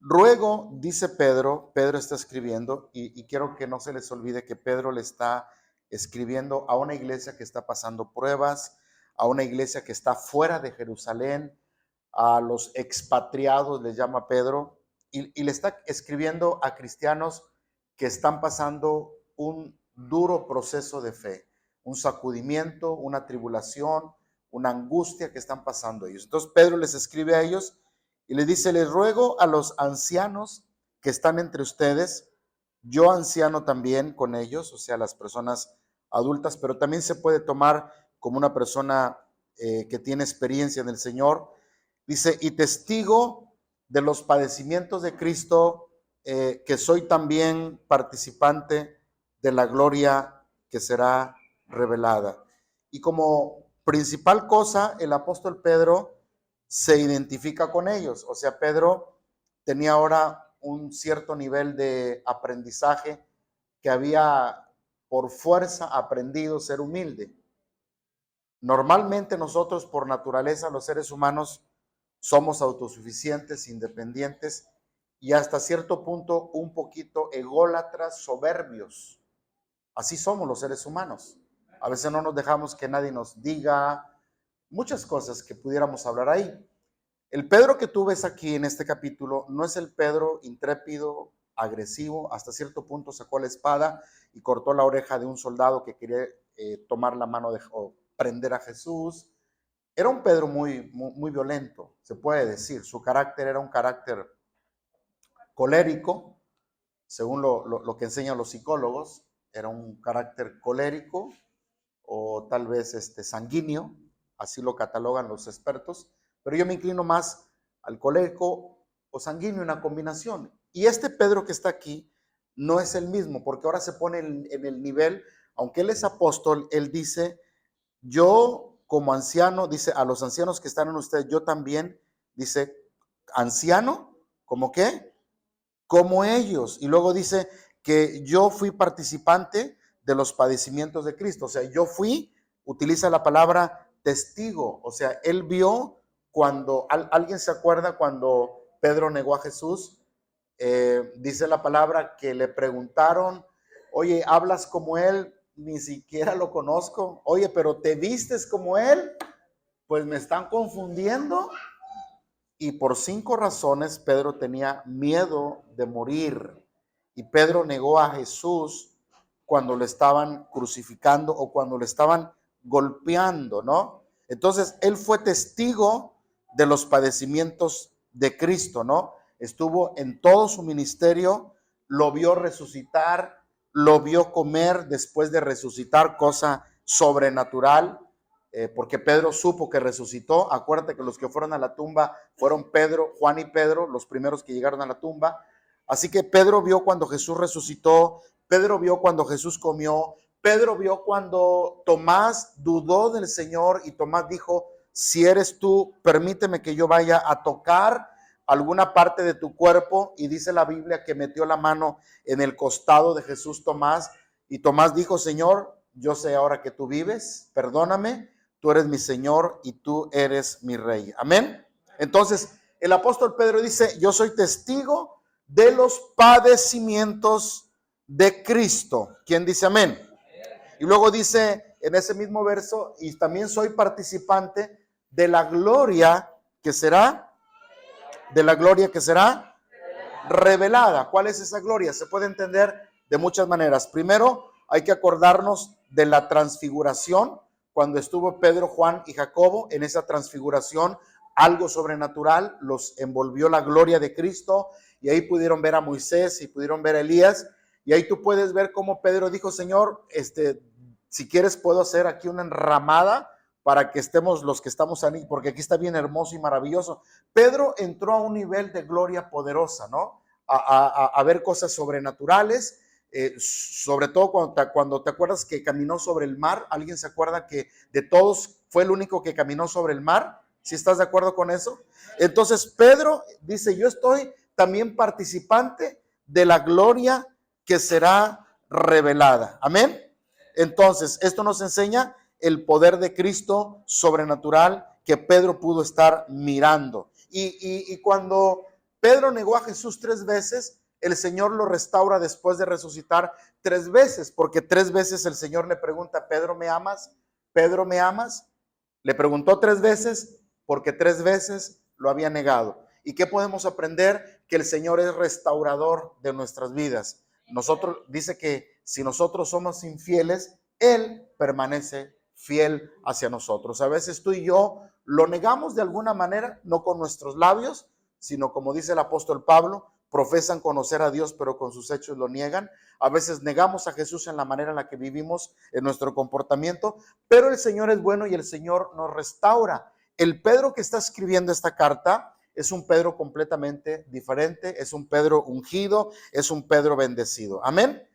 Ruego, dice Pedro, Pedro está escribiendo, y quiero que no se les olvide que Pedro le está escribiendo a una iglesia que está pasando pruebas, a una iglesia que está fuera de Jerusalén, a los expatriados, les llama Pedro, y le está escribiendo a cristianos que están pasando un duro proceso de fe, un sacudimiento, una tribulación, una angustia que están pasando ellos. Entonces Pedro les escribe a ellos y les dice: les ruego a los ancianos que están entre ustedes, yo anciano también con ellos, o sea, las personas adultas, pero también se puede tomar como una persona que tiene experiencia en el Señor. Dice: y testigo de los padecimientos de Cristo, que soy también participante de la gloria que será revelada. Y como principal cosa, el apóstol Pedro se identifica con ellos. O sea, Pedro tenía ahora un cierto nivel de aprendizaje, que había por fuerza aprendido a ser humilde. Normalmente nosotros, por naturaleza, los seres humanos, somos autosuficientes, independientes y hasta cierto punto un poquito ególatras, soberbios. Así somos los seres humanos. A veces no nos dejamos que nadie nos diga muchas cosas que pudiéramos hablar ahí. El Pedro que tú ves aquí en este capítulo no es el Pedro intrépido, agresivo. Hasta cierto punto sacó la espada y cortó la oreja de un soldado que quería tomar la mano o prender a Jesús. Era un Pedro muy violento, se puede decir. Su carácter era un carácter colérico, según lo que enseñan los psicólogos. Era un carácter colérico o tal vez sanguíneo, así lo catalogan los expertos, pero yo me inclino más al colérico o sanguíneo, una combinación. Y este Pedro que está aquí no es el mismo, porque ahora se pone en el nivel, aunque él es apóstol, él dice: yo como anciano, dice a los ancianos que están en ustedes, yo también, dice, anciano, ¿como qué? Como ellos. Y luego dice que yo fui participante de los padecimientos de Cristo. O sea, yo fui, utiliza la palabra testigo. O sea, él vio cuando, ¿alguien se acuerda cuando Pedro negó a Jesús? Dice la palabra que le preguntaron: oye, ¿hablas como él? Ni siquiera lo conozco. Oye, pero ¿te vistes como él? Pues me están confundiendo. Y por 5 razones Pedro tenía miedo de morir. Y Pedro negó a Jesús cuando lo estaban crucificando o cuando lo estaban golpeando, ¿no? Entonces, él fue testigo de los padecimientos de Cristo, ¿no? Estuvo en todo su ministerio, lo vio resucitar, lo vio comer después de resucitar, cosa sobrenatural. Porque Pedro supo que resucitó. Acuérdate que los que fueron a la tumba fueron Pedro, Juan y Pedro, los primeros que llegaron a la tumba. Así que Pedro vio cuando Jesús resucitó, Pedro vio cuando Jesús comió, Pedro vio cuando Tomás dudó del Señor y Tomás dijo: si eres tú, permíteme que yo vaya a tocar alguna parte de tu cuerpo. Y dice la Biblia que metió la mano en el costado de Jesús Tomás, y Tomás dijo: Señor, yo sé ahora que tú vives, perdóname, tú eres mi Señor y tú eres mi Rey. Amén. Entonces, el apóstol Pedro dice: yo soy testigo de los padecimientos de Cristo. ¿Quién dice amén? Y luego dice en ese mismo verso: y también soy participante de la gloria que será, revelada. ¿Cuál es esa gloria? Se puede entender de muchas maneras. Primero, hay que acordarnos de la transfiguración, cuando estuvo Pedro, Juan y Jacobo. En esa transfiguración, algo sobrenatural los envolvió, la gloria de Cristo, y ahí pudieron ver a Moisés y pudieron ver a Elías. Y ahí tú puedes ver cómo Pedro dijo: Señor, si quieres puedo hacer aquí una enramada para que estemos los que estamos ahí, porque aquí está bien hermoso y maravilloso. Pedro entró a un nivel de gloria poderosa, ¿no? A ver cosas sobrenaturales, sobre todo cuando te acuerdas que caminó sobre el mar. ¿Alguien se acuerda que de todos fue el único que caminó sobre el mar? ¿Sí estás de acuerdo con eso? Entonces Pedro dice: yo estoy también participante de la gloria que será revelada. Amén. Entonces, esto nos enseña el poder de Cristo sobrenatural que Pedro pudo estar mirando. Y cuando Pedro negó a Jesús 3 veces, el Señor lo restaura después de resucitar 3 veces, porque 3 veces el Señor le pregunta, ¿Pedro me amas? ¿Pedro me amas? Le preguntó 3 veces porque 3 veces lo había negado. ¿Y qué podemos aprender? Que el Señor es restaurador de nuestras vidas. Nosotros, dice que si nosotros somos infieles, Él permanece fiel hacia nosotros. A veces tú y yo lo negamos de alguna manera, no con nuestros labios, sino como dice el apóstol Pablo, profesan conocer a Dios, pero con sus hechos lo niegan. A veces negamos a Jesús en la manera en la que vivimos, en nuestro comportamiento, pero el Señor es bueno y el Señor nos restaura. El Pedro que está escribiendo esta carta es un Pedro completamente diferente, es un Pedro ungido, es un Pedro bendecido. Amén.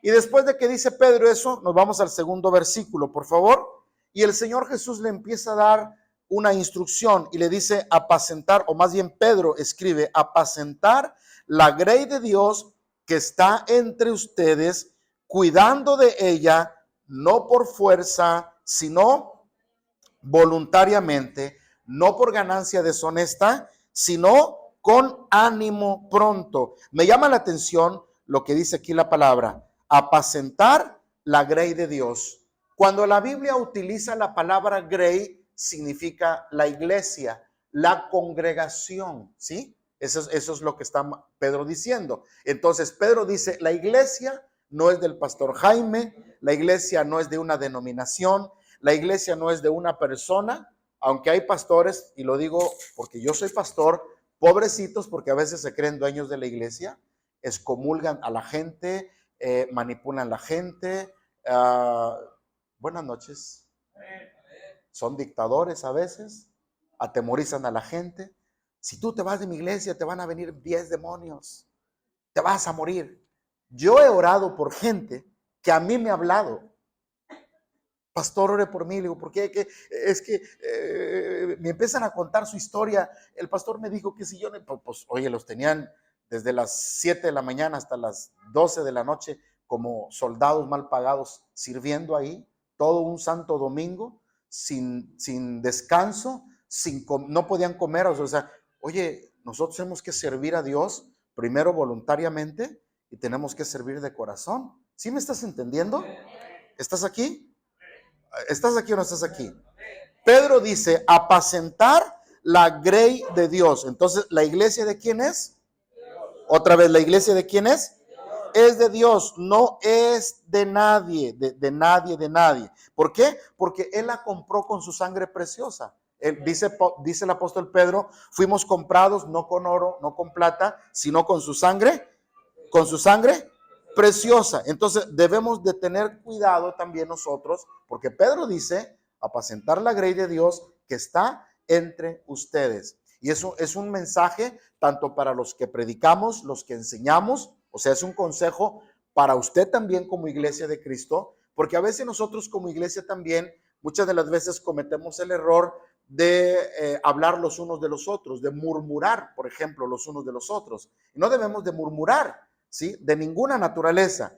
Y después de que dice Pedro eso, nos vamos al segundo versículo, por favor. Y el Señor Jesús le empieza a dar una instrucción y le dice apacentar, o más bien Pedro escribe, apacentar la grey de Dios que está entre ustedes, cuidando de ella, no por fuerza, sino voluntariamente, no por ganancia deshonesta, sino con ánimo pronto. Me llama la atención lo que dice aquí la palabra, apacentar la grey de Dios. Cuando la Biblia utiliza la palabra grey, significa la iglesia, la congregación, ¿sí? Eso es lo que está Pedro diciendo. Entonces Pedro dice, la iglesia no es del pastor Jaime, la iglesia no es de una denominación, la iglesia no es de una persona, aunque hay pastores, y lo digo porque yo soy pastor, pobrecitos porque a veces se creen dueños de la iglesia, excomulgan a la gente, manipulan a la gente. Buenas noches. Son dictadores a veces, atemorizan a la gente. Si tú te vas de mi iglesia, te van a venir 10 demonios, te vas a morir. Yo he orado por gente que a mí me ha hablado. Pastor, ore por mí. Le digo, ¿por qué? Es que me empiezan a contar su historia. El pastor me dijo que si yo, pues, oye, los tenían desde las 7 de la mañana hasta las 12 de la noche como soldados mal pagados sirviendo ahí, todo un santo domingo, sin descanso, no podían comer. O sea, oye, nosotros tenemos que servir a Dios primero voluntariamente y tenemos que servir de corazón. ¿Sí me estás entendiendo? ¿Estás aquí? ¿Estás aquí o no estás aquí? Pedro dice, apacentar la grey de Dios. Entonces, ¿la iglesia de quién es? Otra vez, ¿la iglesia de quién es? Es de Dios, no es de nadie, de nadie. ¿Por qué? Porque Él la compró con su sangre preciosa. Él, dice el apóstol Pedro, fuimos comprados no con oro, no con plata, sino con su sangre preciosa. Entonces debemos de tener cuidado también nosotros, porque Pedro dice, apacentar la grey de Dios que está entre ustedes. Y eso es un mensaje tanto para los que predicamos, los que enseñamos, o sea, es un consejo para usted también como iglesia de Cristo, porque a veces nosotros como iglesia también, muchas de las veces cometemos el error de hablar los unos de los otros, de murmurar, por ejemplo, los unos de los otros. Y no debemos de murmurar, ¿sí? De ninguna naturaleza.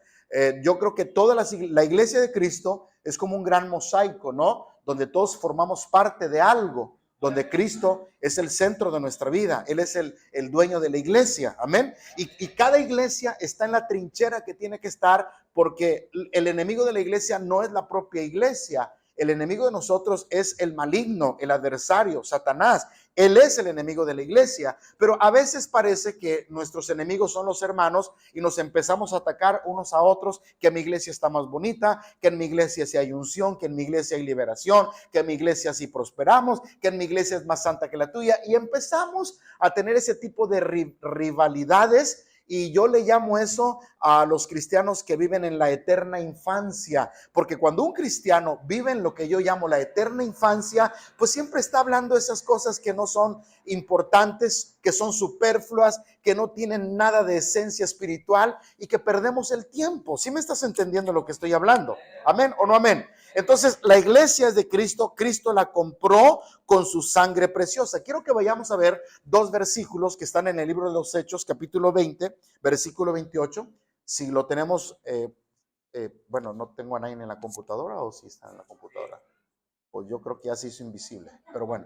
Yo creo que toda la iglesia de Cristo es como un gran mosaico, ¿no? Donde todos formamos parte de algo, donde Cristo es el centro de nuestra vida. Él es el dueño de la iglesia, amén. Y cada iglesia está en la trinchera que tiene que estar, porque el enemigo de la iglesia no es la propia iglesia. El enemigo de nosotros es el maligno, el adversario, Satanás. Él es el enemigo de la iglesia, pero a veces parece que nuestros enemigos son los hermanos y nos empezamos a atacar unos a otros, que en mi iglesia está más bonita, que en mi iglesia sí hay unción, que en mi iglesia hay liberación, que en mi iglesia sí prosperamos, que en mi iglesia es más santa que la tuya, y empezamos a tener ese tipo de rivalidades. Y yo le llamo eso a los cristianos que viven en la eterna infancia, porque cuando un cristiano vive en lo que yo llamo la eterna infancia, pues siempre está hablando de esas cosas que no son importantes, que son superfluas, que no tienen nada de esencia espiritual y que perdemos el tiempo. ¿Sí me estás entendiendo lo que estoy hablando? ¿Amén o no amén? Entonces, la iglesia es de Cristo, Cristo la compró con su sangre preciosa. Quiero que vayamos a ver 2 versículos que están en el libro de los Hechos, capítulo 20, versículo 28. Si lo tenemos, bueno, no tengo a nadie en la computadora, o si está en la computadora. Pues yo creo que ya se hizo invisible, pero bueno.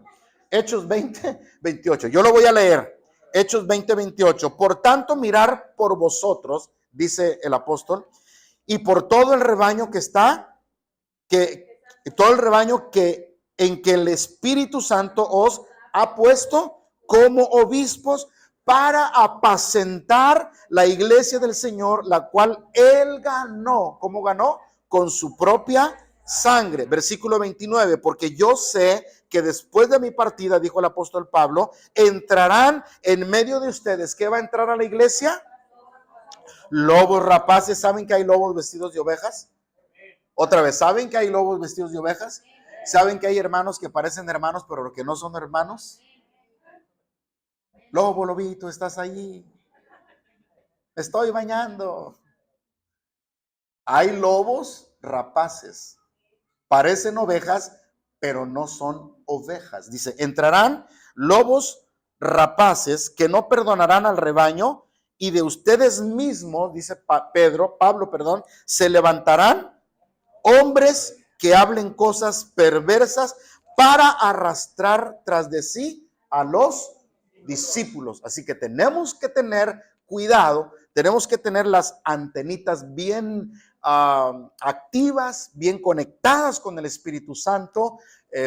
Hechos 20, 28. Yo lo voy a leer. Hechos 20:28. Por tanto, mirar por vosotros, dice el apóstol, y por todo el rebaño que está, que todo el rebaño que en que el Espíritu Santo os ha puesto como obispos para apacentar la iglesia del Señor, la cual él ganó. ¿Cómo ganó? Con su propia sangre. Versículo 29, porque yo sé que después de mi partida, dijo el apóstol Pablo, entrarán en medio de ustedes. ¿Qué va a entrar a la iglesia? Lobos rapaces. ¿Saben que hay lobos vestidos de ovejas? Otra vez, ¿saben que hay lobos vestidos de ovejas? ¿Saben que hay hermanos que parecen hermanos, pero que no son hermanos? Lobo, lobito, estás allí. Estoy bañando. Hay lobos rapaces. Parecen ovejas, pero no son ovejas. Dice, entrarán lobos rapaces que no perdonarán al rebaño, y de ustedes mismos, dice Pablo, se levantarán hombres que hablen cosas perversas para arrastrar tras de sí a los discípulos. Así que tenemos que tener cuidado, tenemos que tener las antenitas bien activas, bien conectadas con el Espíritu Santo,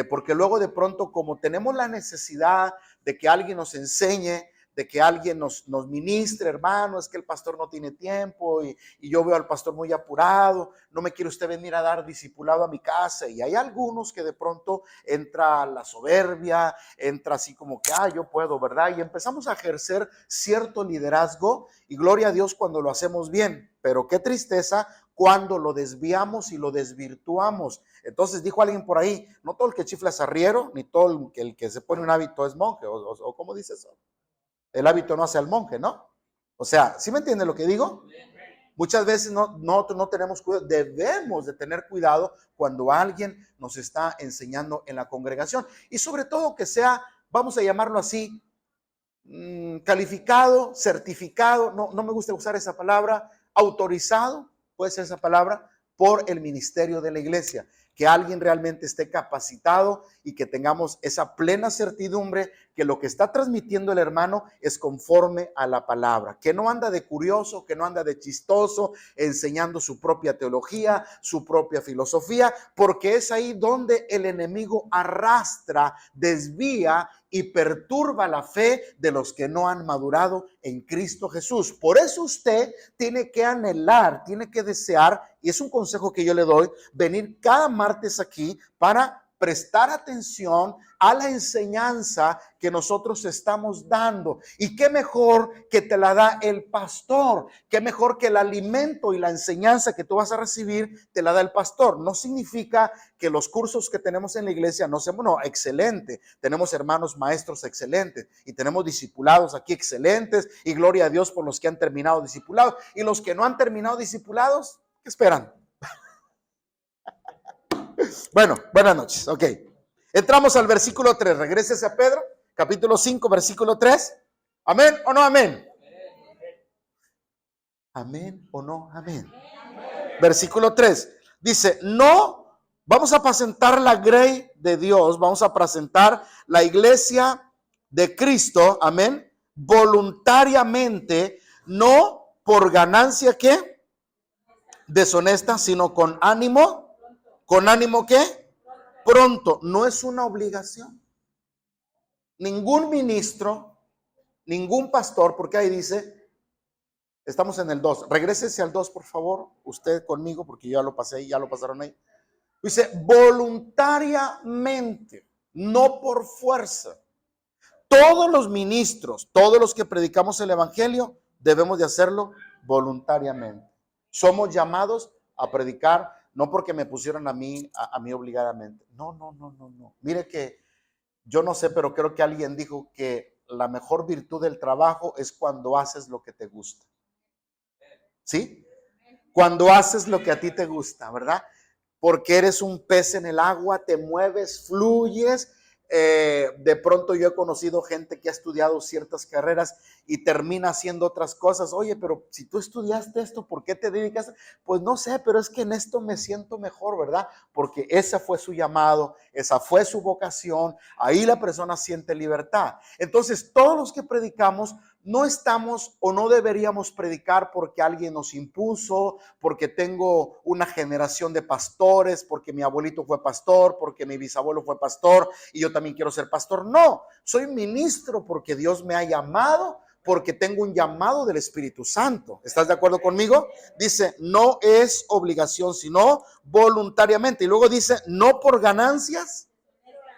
porque luego de pronto, como tenemos la necesidad de que alguien nos enseñe, de que alguien nos ministre, hermano, es que el pastor no tiene tiempo y yo veo al pastor muy apurado, no me quiere usted venir a dar discipulado a mi casa. Y hay algunos que de pronto entra la soberbia, entra así como que, yo puedo, ¿verdad? Y empezamos a ejercer cierto liderazgo, y gloria a Dios cuando lo hacemos bien, pero qué tristeza cuando lo desviamos y lo desvirtuamos. Entonces dijo alguien por ahí, no todo el que chifla es arriero, ni todo el que se pone un hábito es monje, o ¿cómo dice eso? El hábito no hace al monje, ¿no? O sea, ¿sí me entiende lo que digo? Muchas veces no tenemos cuidado. Debemos de tener cuidado cuando alguien nos está enseñando en la congregación. Y sobre todo que sea, vamos a llamarlo así, calificado, certificado, no me gusta usar esa palabra, autorizado, puede ser esa palabra, por el ministerio de la iglesia. Que alguien realmente esté capacitado y que tengamos esa plena certidumbre que lo que está transmitiendo el hermano es conforme a la palabra, que no anda de curioso, que no anda de chistoso, enseñando su propia teología, su propia filosofía, porque es ahí donde el enemigo arrastra, desvía y perturba la fe de los que no han madurado en Cristo Jesús. Por eso usted tiene que anhelar, tiene que desear, y es un consejo que yo le doy, venir cada martes aquí para prestar atención a la enseñanza que nosotros estamos dando. Y qué mejor que te la da el pastor, qué mejor que el alimento y la enseñanza que tú vas a recibir te la da el pastor. No significa que los cursos que tenemos en la iglesia no sean, no, excelente. Tenemos hermanos maestros excelentes y tenemos discipulados aquí excelentes, y gloria a Dios por los que han terminado discipulados, y los que no han terminado discipulados, ¿qué esperan? Bueno, buenas noches. Ok. Entramos al versículo 3. Regrésese a Pedro, capítulo 5, versículo 3. ¿Amén o no amén? ¿Amén o no amén? Versículo 3. Dice, no, vamos a apacentar la grey de Dios, vamos a apacentar la iglesia de Cristo, amén, voluntariamente, no por ganancia, ¿qué? Deshonesta, sino con ánimo. ¿Con ánimo qué? Pronto. No es una obligación. Ningún ministro, ningún pastor, porque ahí dice, estamos en el 2. Regrésese al 2, por favor, usted conmigo, porque yo ya lo pasé, ya lo pasaron ahí. Dice, voluntariamente, no por fuerza. Todos los ministros, todos los que predicamos el evangelio, debemos de hacerlo voluntariamente. Somos llamados a predicar, no porque me pusieron a mí obligadamente. No. Mire que yo no sé, pero creo que alguien dijo que la mejor virtud del trabajo es cuando haces lo que te gusta. ¿Sí? Cuando haces lo que a ti te gusta, ¿verdad? Porque eres un pez en el agua, te mueves, fluyes, De pronto yo he conocido gente que ha estudiado ciertas carreras y termina haciendo otras cosas. Oye, pero si tú estudiaste esto, ¿por qué te dedicas? Pues no sé, pero es que en esto me siento mejor, ¿verdad? Porque ese fue su llamado, esa fue su vocación, ahí la persona siente libertad. Entonces, todos los que predicamos no estamos o no deberíamos predicar porque alguien nos impuso, porque tengo una generación de pastores, porque mi abuelito fue pastor, porque mi bisabuelo fue pastor y yo también quiero ser pastor. No, soy ministro porque Dios me ha llamado, porque tengo un llamado del Espíritu Santo. ¿Estás de acuerdo conmigo? Dice, no es obligación, sino voluntariamente. Y luego dice, no por ganancias.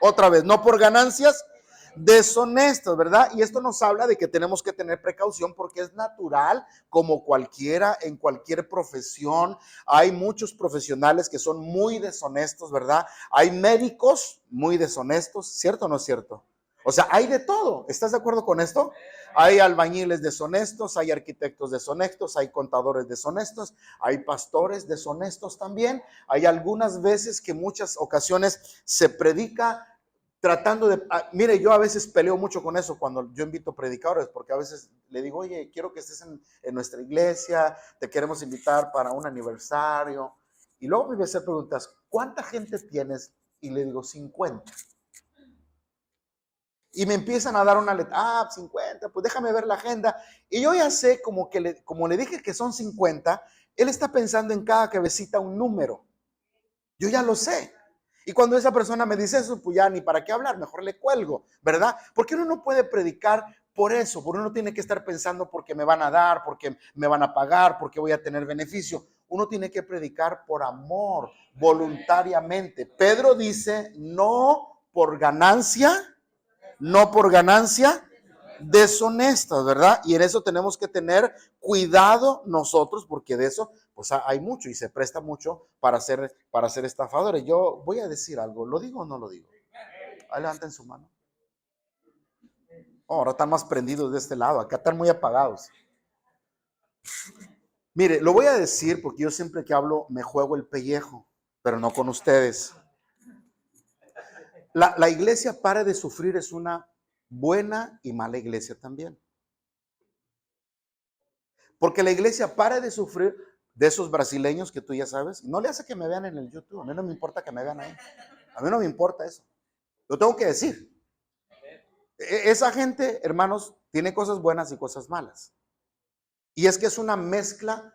Otra vez, no por ganancias deshonestas, ¿verdad? Y esto nos habla de que tenemos que tener precaución porque es natural, como cualquiera, en cualquier profesión. Hay muchos profesionales que son muy deshonestos, ¿verdad? Hay médicos muy deshonestos, ¿cierto o no es cierto? O sea, hay de todo. ¿Estás de acuerdo con esto? Hay albañiles deshonestos, hay arquitectos deshonestos, hay contadores deshonestos, hay pastores deshonestos también. Hay algunas veces que muchas ocasiones se predica tratando de, mire, yo a veces peleo mucho con eso cuando yo invito predicadores, porque a veces le digo, oye, quiero que estés en nuestra iglesia, te queremos invitar para un aniversario. Y luego me hacer preguntas, ¿cuánta gente tienes? Y le digo, 50. Y me empiezan a dar una letra, 50, pues déjame ver la agenda. Y yo ya sé, como le dije que son 50, él está pensando en cada cabecita un número. Yo ya lo sé. Y cuando esa persona me dice eso, pues ya ni para qué hablar, mejor le cuelgo, ¿verdad? Porque uno no puede predicar por eso, porque uno tiene que estar pensando porque me van a dar, porque me van a pagar, porque voy a tener beneficio. Uno tiene que predicar por amor, voluntariamente. Pedro dice, no por ganancia, no por ganancia deshonestas, ¿verdad? Y en eso tenemos que tener cuidado nosotros, porque de eso pues hay mucho y se presta mucho para ser estafadores. Yo voy a decir algo, ¿lo digo o no lo digo? Ahí levanten su mano. Oh, ahora están más prendidos de este lado, acá están muy apagados. Mire, lo voy a decir porque yo siempre que hablo me juego el pellejo, pero no con ustedes. La iglesia Para de Sufrir es una buena y mala iglesia también. Porque la iglesia Para de Sufrir de esos brasileños que tú ya sabes, no le hace que me vean en el YouTube, a mí no me importa que me vean ahí, a mí no me importa eso, lo tengo que decir. Esa gente, hermanos, tiene cosas buenas y cosas malas. Y es que es una mezcla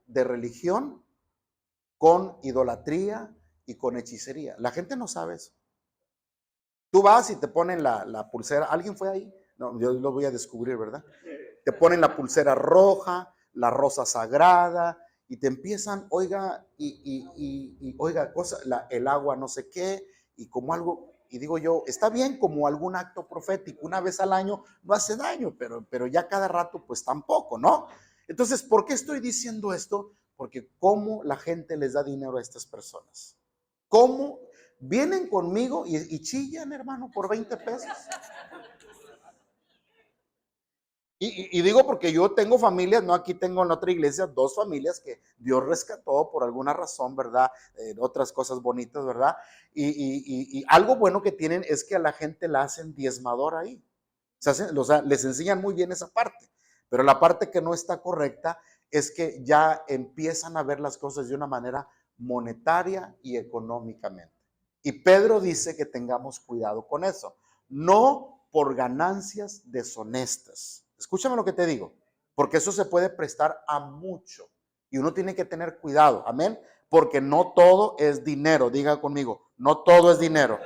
de religión con idolatría y con hechicería. La gente no sabe eso. Tú vas y te ponen la pulsera, ¿alguien fue ahí? No, yo lo voy a descubrir, ¿verdad? Te ponen la pulsera roja, la rosa sagrada, y te empiezan, oiga, oiga, el agua no sé qué, y como algo, y digo yo, está bien como algún acto profético, una vez al año no hace daño, pero ya cada rato pues tampoco, ¿no? Entonces, ¿por qué estoy diciendo esto? Porque cómo la gente les da dinero a estas personas. ¿Cómo vienen conmigo y chillan, hermano, por 20 pesos? Y digo porque yo tengo familias, no aquí tengo en otra iglesia, 2 familias que Dios rescató por alguna razón, ¿verdad? Otras cosas bonitas, ¿verdad? Y algo bueno que tienen es que a la gente la hacen diezmadora ahí. O sea, les enseñan muy bien esa parte, pero la parte que no está correcta es que ya empiezan a ver las cosas de una manera monetaria y económicamente. Y Pedro dice que tengamos cuidado con eso, no por ganancias deshonestas. Escúchame lo que te digo, porque eso se puede prestar a mucho y uno tiene que tener cuidado, amén, porque no todo es dinero. Diga conmigo, no todo es dinero.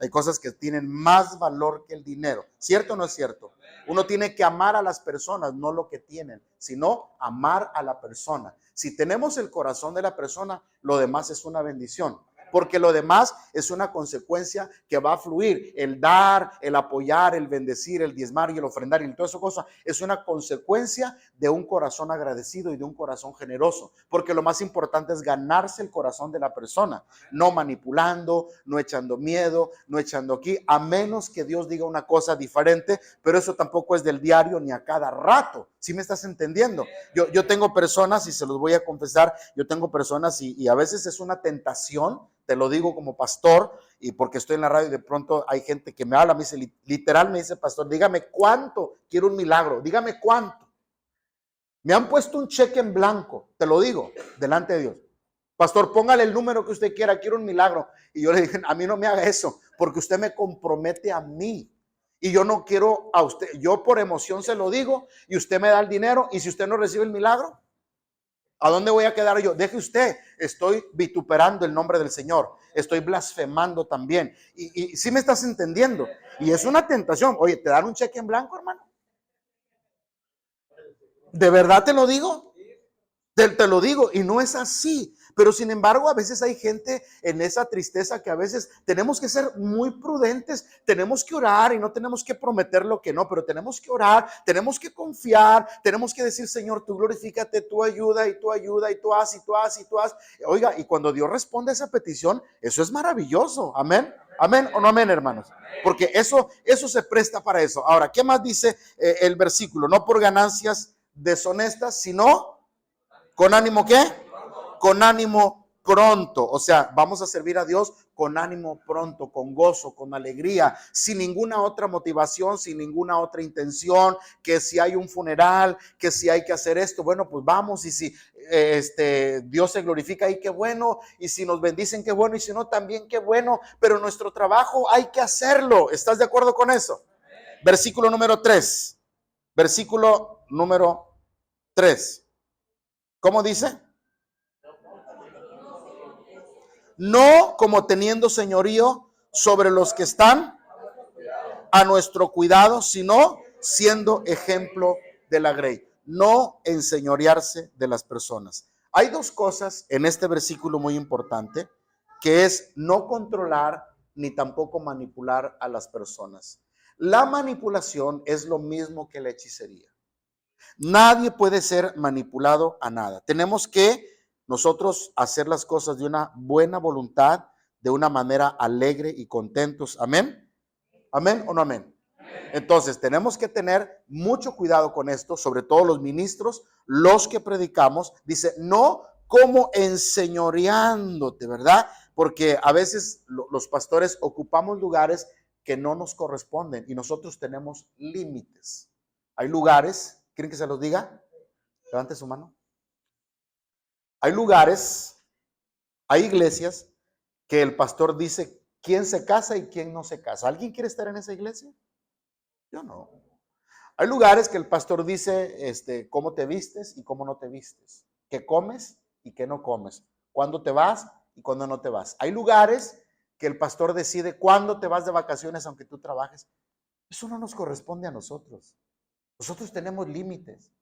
Hay cosas que tienen más valor que el dinero. ¿Cierto o no es cierto? Uno tiene que amar a las personas, no lo que tienen, sino amar a la persona. Si tenemos el corazón de la persona, lo demás es una bendición. Porque lo demás es una consecuencia que va a fluir. El dar, el apoyar, el bendecir, el diezmar y el ofrendar y toda esa cosa es una consecuencia de un corazón agradecido y de un corazón generoso. Porque lo más importante es ganarse el corazón de la persona, no manipulando, no echando miedo, no echando aquí, a menos que Dios diga una cosa diferente, pero eso tampoco es del diario ni a cada rato. ¿Sí me estás entendiendo? Yo tengo personas, y se los voy a confesar, yo tengo personas y a veces es una tentación te lo digo como pastor y porque estoy en la radio y de pronto hay gente que me habla, me dice, literal me dice, pastor, dígame cuánto, quiero un milagro, dígame cuánto. Me han puesto un cheque en blanco, te lo digo, delante de Dios. Pastor, póngale el número que usted quiera, quiero un milagro. Y yo le dije, a mí no me haga eso, porque usted me compromete a mí. Y yo no quiero a usted, yo por emoción se lo digo y usted me da el dinero y si usted no recibe el milagro, ¿a dónde voy a quedar yo? Deje usted, estoy vituperando el nombre del Señor, estoy blasfemando también. Y sí me estás entendiendo. Y es una tentación. Oye, ¿te dan un cheque en blanco, hermano? ¿De verdad te lo digo? Te lo digo, y no es así. Pero sin embargo, a veces hay gente en esa tristeza que a veces tenemos que ser muy prudentes, tenemos que orar y no tenemos que prometer lo que no, pero tenemos que orar, tenemos que confiar, tenemos que decir, Señor, tú glorifícate, tú ayuda y tú ayuda y tú haz y tú haz y tú haz. Oiga, y cuando Dios responde a esa petición, eso es maravilloso. Amén. Amén o no amén, hermanos. Porque eso se presta para eso. Ahora, ¿qué más dice el versículo? No por ganancias deshonestas, sino ¿con ánimo qué? Con ánimo pronto. O sea, vamos a servir a Dios con ánimo pronto, con gozo, con alegría, sin ninguna otra motivación, sin ninguna otra intención, que si hay un funeral, que si hay que hacer esto, bueno, pues vamos, y si Dios se glorifica ahí, qué bueno, y si nos bendicen, qué bueno, y si no, también qué bueno, pero nuestro trabajo hay que hacerlo. ¿Estás de acuerdo con eso? Versículo número 3. Versículo número 3. ¿Cómo dice? No como teniendo señorío sobre los que están a nuestro cuidado, sino siendo ejemplo de la grey. No enseñorearse de las personas. Hay dos cosas en este versículo muy importante, que es no controlar ni tampoco manipular a las personas. La manipulación es lo mismo que la hechicería. Nadie puede ser manipulado a nada. Tenemos que nosotros hacer las cosas de una buena voluntad, de una manera alegre y contentos. Amén. Amén o no amén. Entonces tenemos que tener mucho cuidado con esto, sobre todo los ministros, los que predicamos. Dice, no como enseñoreándote, ¿verdad? Porque a veces los pastores ocupamos lugares que no nos corresponden y nosotros tenemos límites. Hay lugares, ¿quieren que se los diga? Levante su mano. Hay lugares, hay iglesias que el pastor dice quién se casa y quién no se casa. ¿Alguien quiere estar en esa iglesia? Yo no. Hay lugares que el pastor dice cómo te vistes y cómo no te vistes, qué comes y qué no comes, cuándo te vas y cuándo no te vas. Hay lugares que el pastor decide cuándo te vas de vacaciones aunque tú trabajes. Eso no nos corresponde a nosotros. Nosotros tenemos límites.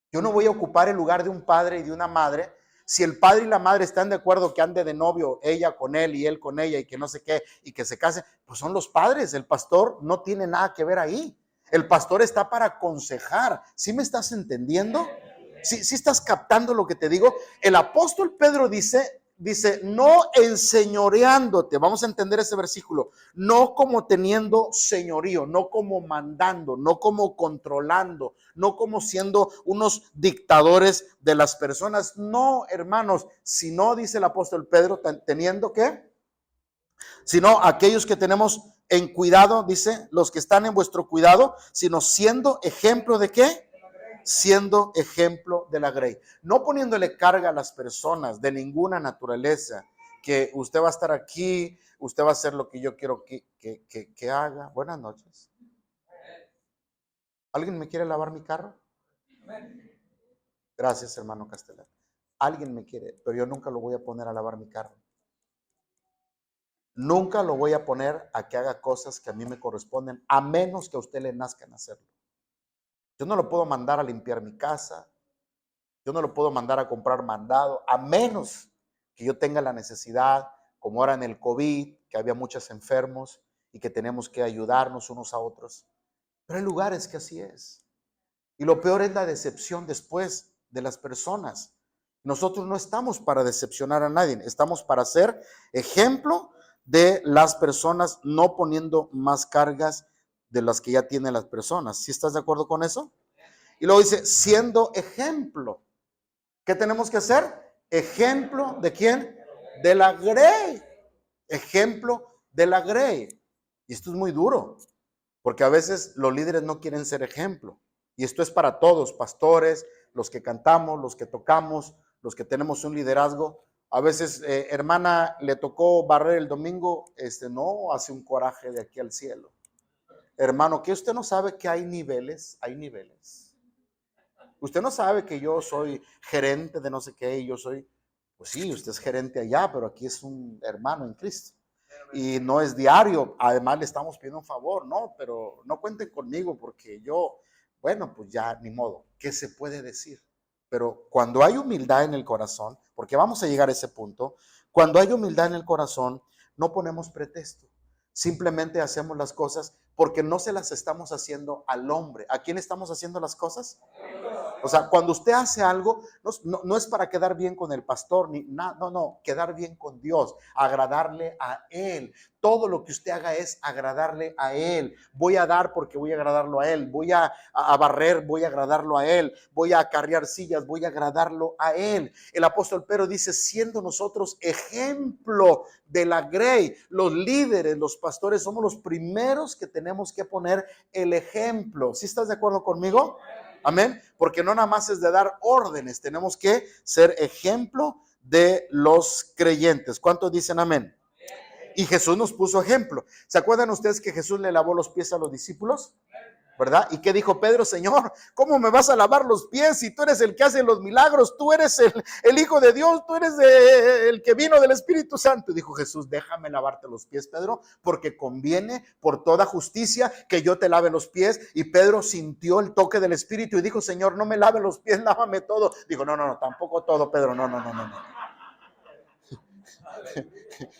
Yo no voy a ocupar el lugar de un padre y de una madre. Si el padre y la madre están de acuerdo que ande de novio, ella con él y él con ella y que no sé qué, y que se casen, pues son los padres. El pastor no tiene nada que ver ahí. El pastor está para aconsejar. ¿Sí me estás entendiendo? ¿Sí estás captando lo que te digo? El apóstol Pedro dice, no enseñoreándote. Vamos a entender ese versículo. No como teniendo señorío, no como mandando, no como controlando, no como siendo unos dictadores de las personas. No, hermanos, sino, dice el apóstol Pedro, teniendo ¿qué? Sino aquellos que tenemos en cuidado, dice, los que están en vuestro cuidado, sino siendo ejemplo de ¿qué? Siendo ejemplo de la grey. No poniéndole carga a las personas de ninguna naturaleza, que usted va a estar aquí, usted va a hacer lo que yo quiero que haga. Buenas noches. ¿Alguien me quiere lavar mi carro? Gracias, hermano Castellano. Alguien me quiere, pero yo nunca lo voy a poner a lavar mi carro. Nunca lo voy a poner a que haga cosas que a mí me corresponden, a menos que a usted le nazca en hacerlo. Yo no lo puedo mandar a limpiar mi casa. Yo no lo puedo mandar a comprar mandado, a menos que yo tenga la necesidad, como ahora en el COVID, que había muchos enfermos y que tenemos que ayudarnos unos a otros. Pero hay lugares que así es. Y lo peor es la decepción después de las personas. Nosotros no estamos para decepcionar a nadie, estamos para ser ejemplo de las personas, no poniendo más cargas de las que ya tienen las personas. ¿Sí estás de acuerdo con eso? Y luego dice, siendo ejemplo. ¿Qué tenemos que hacer? Ejemplo de quién? De la grey. ejemplo de la grey. Y esto es muy duro, porque a veces los líderes no quieren ser ejemplo. Y esto es para todos, pastores, los que cantamos, los que tocamos, los que tenemos un liderazgo. A veces, hermana, le tocó barrer el domingo, no, hace un coraje de aquí al cielo. Hermano, ¿que usted no sabe que hay niveles? Hay niveles. Usted no sabe que yo soy gerente de no sé qué y yo soy, pues sí, usted es gerente allá, pero aquí es un hermano en Cristo. Y no es diario, además le estamos pidiendo un favor, no, pero no cuenten conmigo porque yo, bueno, pues ya ni modo, ¿qué se puede decir? Pero cuando hay humildad en el corazón, porque vamos a llegar a ese punto, cuando hay humildad en el corazón, no ponemos pretexto, simplemente hacemos las cosas porque no se las estamos haciendo al hombre. ¿A quién estamos haciendo las cosas? O sea, cuando usted hace algo, no es para quedar bien con el pastor, ni nada, no, quedar bien con Dios, agradarle a Él. Todo lo que usted haga es agradarle a Él. Voy a dar porque voy a agradarlo a Él. Voy a barrer, voy a agradarlo a Él. Voy a acarrear sillas, voy a agradarlo a Él. El apóstol Pedro dice, siendo nosotros ejemplo de la grey, los líderes, los pastores, somos los primeros que tenemos que poner el ejemplo. ¿Sí estás de acuerdo conmigo? Amén, porque no nada más es de dar órdenes, tenemos que ser ejemplo de los creyentes. ¿Cuántos dicen amén? Y Jesús nos puso ejemplo. ¿Se acuerdan ustedes que Jesús le lavó los pies a los discípulos? ¿Verdad? ¿Y qué dijo Pedro? Señor, ¿cómo me vas a lavar los pies si tú eres el que hace los milagros? Tú eres el Hijo de Dios, tú eres el que vino del Espíritu Santo. Y dijo Jesús, déjame lavarte los pies, Pedro, porque conviene por toda justicia que yo te lave los pies. Y Pedro sintió el toque del Espíritu y dijo, Señor, no me lave los pies, lávame todo. Dijo, no, tampoco todo, Pedro, no.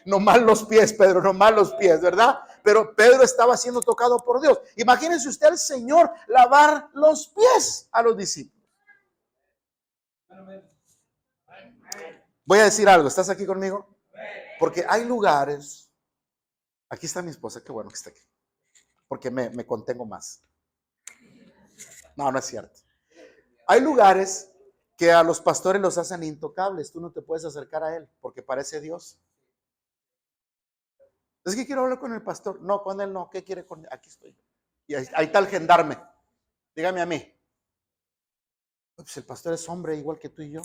No mal los pies, Pedro, no mal los pies, ¿verdad? Pero Pedro estaba siendo tocado por Dios. Imagínense usted al Señor lavar los pies a los discípulos. Voy a decir algo, ¿estás aquí conmigo? Porque hay lugares, aquí está mi esposa, qué bueno que está aquí, porque me contengo más. No es cierto. Hay lugares que a los pastores los hacen intocables, tú no te puedes acercar a él porque parece Dios. Es que quiero hablar con el pastor. No, con él no. ¿Qué quiere con él? Aquí estoy. Y ahí está el gendarme. Dígame a mí. Pues el pastor es hombre igual que tú y yo.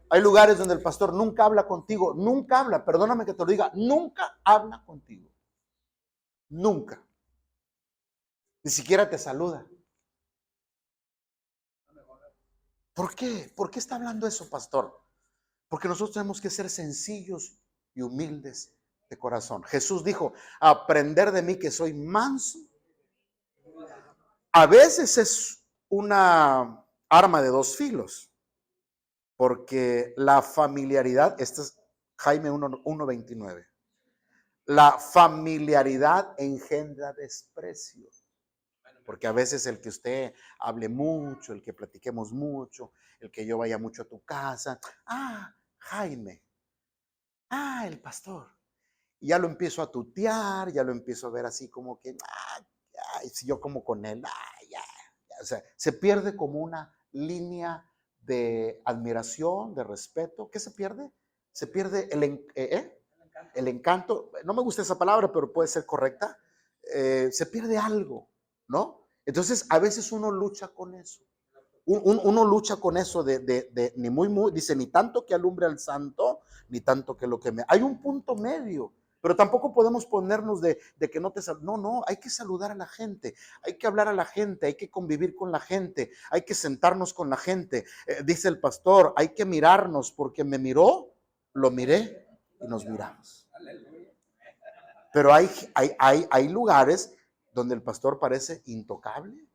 Hay lugares donde el pastor nunca habla contigo. Nunca habla. Perdóname que te lo diga. Nunca habla contigo. Nunca. Ni siquiera te saluda. ¿Por qué? ¿Por qué está hablando eso, pastor? Porque nosotros tenemos que ser sencillos y humildes de corazón. Jesús dijo, aprender de mí que soy manso. A veces es una arma de dos filos, porque la familiaridad, este es Jaime 1:29, la familiaridad engendra desprecio, porque a veces el que usted hable mucho, el que platiquemos mucho, el que yo vaya mucho a tu casa, Jaime, el pastor, y ya lo empiezo a tutear, ya lo empiezo a ver así como que, si yo como con él, ya. O sea, se pierde como una línea de admiración, de respeto. ¿Qué se pierde? Se pierde el encanto. No me gusta esa palabra, pero puede ser correcta. Se pierde algo, ¿no? Entonces, a veces uno lucha con eso. Uno lucha con eso de ni muy, dice, ni tanto que alumbre al santo, ni tanto que lo queme. Hay un punto medio. Pero tampoco podemos ponernos de que no te no, hay que saludar a la gente, hay que hablar a la gente, hay que convivir con la gente, hay que sentarnos con la gente. Dice el pastor, hay que mirarnos porque me miró, lo miré y nos miramos. Pero hay lugares donde el pastor parece intocable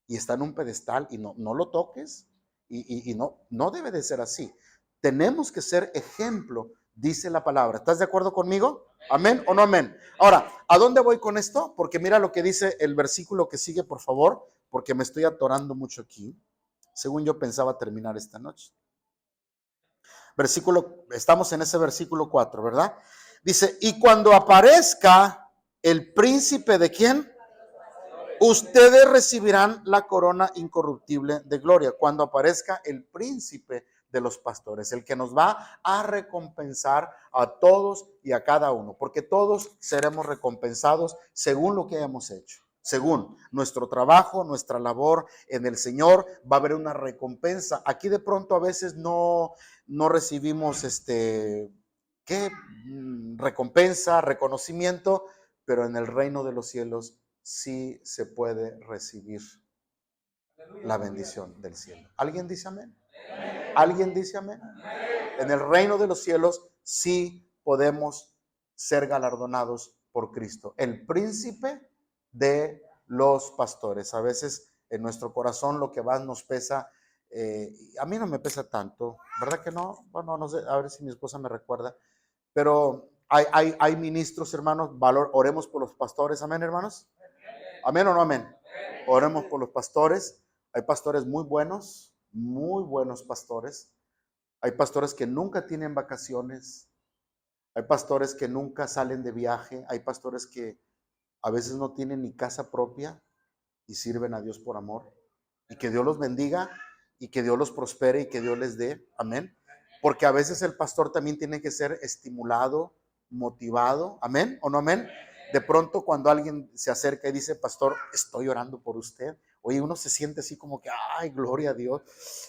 y está en un pedestal y no lo toques y no debe de ser así. Tenemos que ser ejemplo, dice la palabra. ¿Estás de acuerdo conmigo? ¿Amén o no amén? Ahora, ¿a dónde voy con esto? Porque mira lo que dice el versículo que sigue, por favor, porque me estoy atorando mucho aquí. Según yo pensaba terminar esta noche. Estamos en ese versículo 4, ¿verdad? Dice, y cuando aparezca el príncipe de ¿quién? Ustedes recibirán la corona incorruptible de gloria. Cuando aparezca el príncipe de los pastores, el que nos va a recompensar a todos y a cada uno, porque todos seremos recompensados según lo que hayamos hecho. Según nuestro trabajo, nuestra labor en el Señor, va a haber una recompensa. Aquí de pronto a veces no recibimos ¿qué? Recompensa, reconocimiento, pero en el reino de los cielos sí se puede recibir la bendición del cielo. ¿Alguien dice amén? ¿Alguien dice amén? En el reino de los cielos sí podemos ser galardonados por Cristo, el príncipe de los pastores. A veces en nuestro corazón lo que más nos pesa, a mí no me pesa tanto, ¿verdad que no? Bueno, no sé, a ver si mi esposa me recuerda, pero hay ministros, hermanos, oremos por los pastores, amén, hermanos. Amén o no amén. Oremos por los pastores. Hay pastores muy buenos pastores. Hay pastores que nunca tienen vacaciones. Hay pastores que nunca salen de viaje. Hay pastores que a veces no tienen ni casa propia y sirven a Dios por amor. Y que Dios los bendiga y que Dios los prospere y que Dios les dé. Amén. Porque a veces el pastor también tiene que ser estimulado, motivado. Amén o no amén. De pronto cuando alguien se acerca y dice, pastor, estoy orando por usted. Oye, uno se siente así como que, ay, gloria a Dios.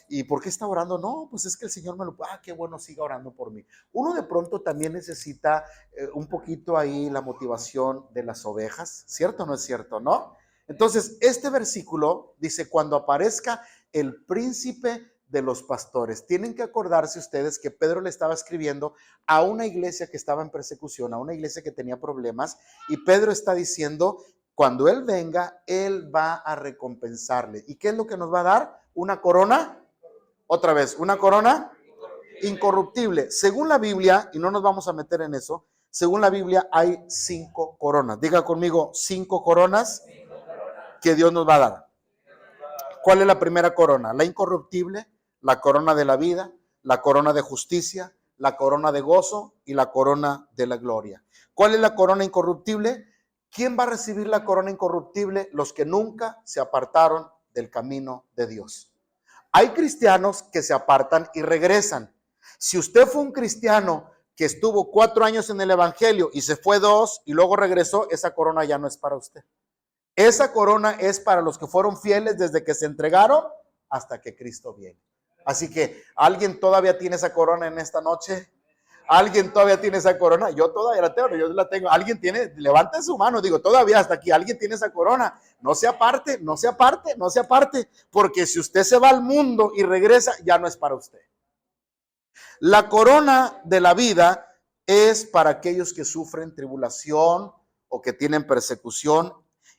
¿Y por qué está orando? No, pues es que el Señor me lo... qué bueno, siga orando por mí. Uno de pronto también necesita un poquito ahí la motivación de las ovejas. ¿Cierto o no es cierto, no? Entonces, este versículo dice, cuando aparezca el príncipe de los pastores. Tienen que acordarse ustedes que Pedro le estaba escribiendo a una iglesia que estaba en persecución, a una iglesia que tenía problemas, y Pedro está diciendo, cuando él venga, él va a recompensarle. ¿Y qué es lo que nos va a dar? Una corona, otra vez, una corona incorruptible. Según la Biblia, y no nos vamos a meter en eso, según la Biblia hay 5 coronas. Diga conmigo, 5 coronas que Dios nos va a dar. ¿Cuál es la primera corona? La incorruptible, la corona de la vida, la corona de justicia, la corona de gozo y la corona de la gloria. ¿Cuál es la corona incorruptible? ¿Quién va a recibir la corona incorruptible? Los que nunca se apartaron del camino de Dios. Hay cristianos que se apartan y regresan. Si usted fue un cristiano que estuvo 4 años en el evangelio y se fue 2 y luego regresó, esa corona ya no es para usted. Esa corona es para los que fueron fieles desde que se entregaron hasta que Cristo viene. Así que, ¿alguien todavía tiene esa corona en esta noche? ¿Alguien todavía tiene esa corona? Yo todavía la tengo, yo la tengo. ¿Alguien tiene? Levante su mano, digo, todavía hasta aquí, ¿alguien tiene esa corona? No se aparte, no se aparte, no se aparte, porque si usted se va al mundo y regresa, ya no es para usted. La corona de la vida es para aquellos que sufren tribulación o que tienen persecución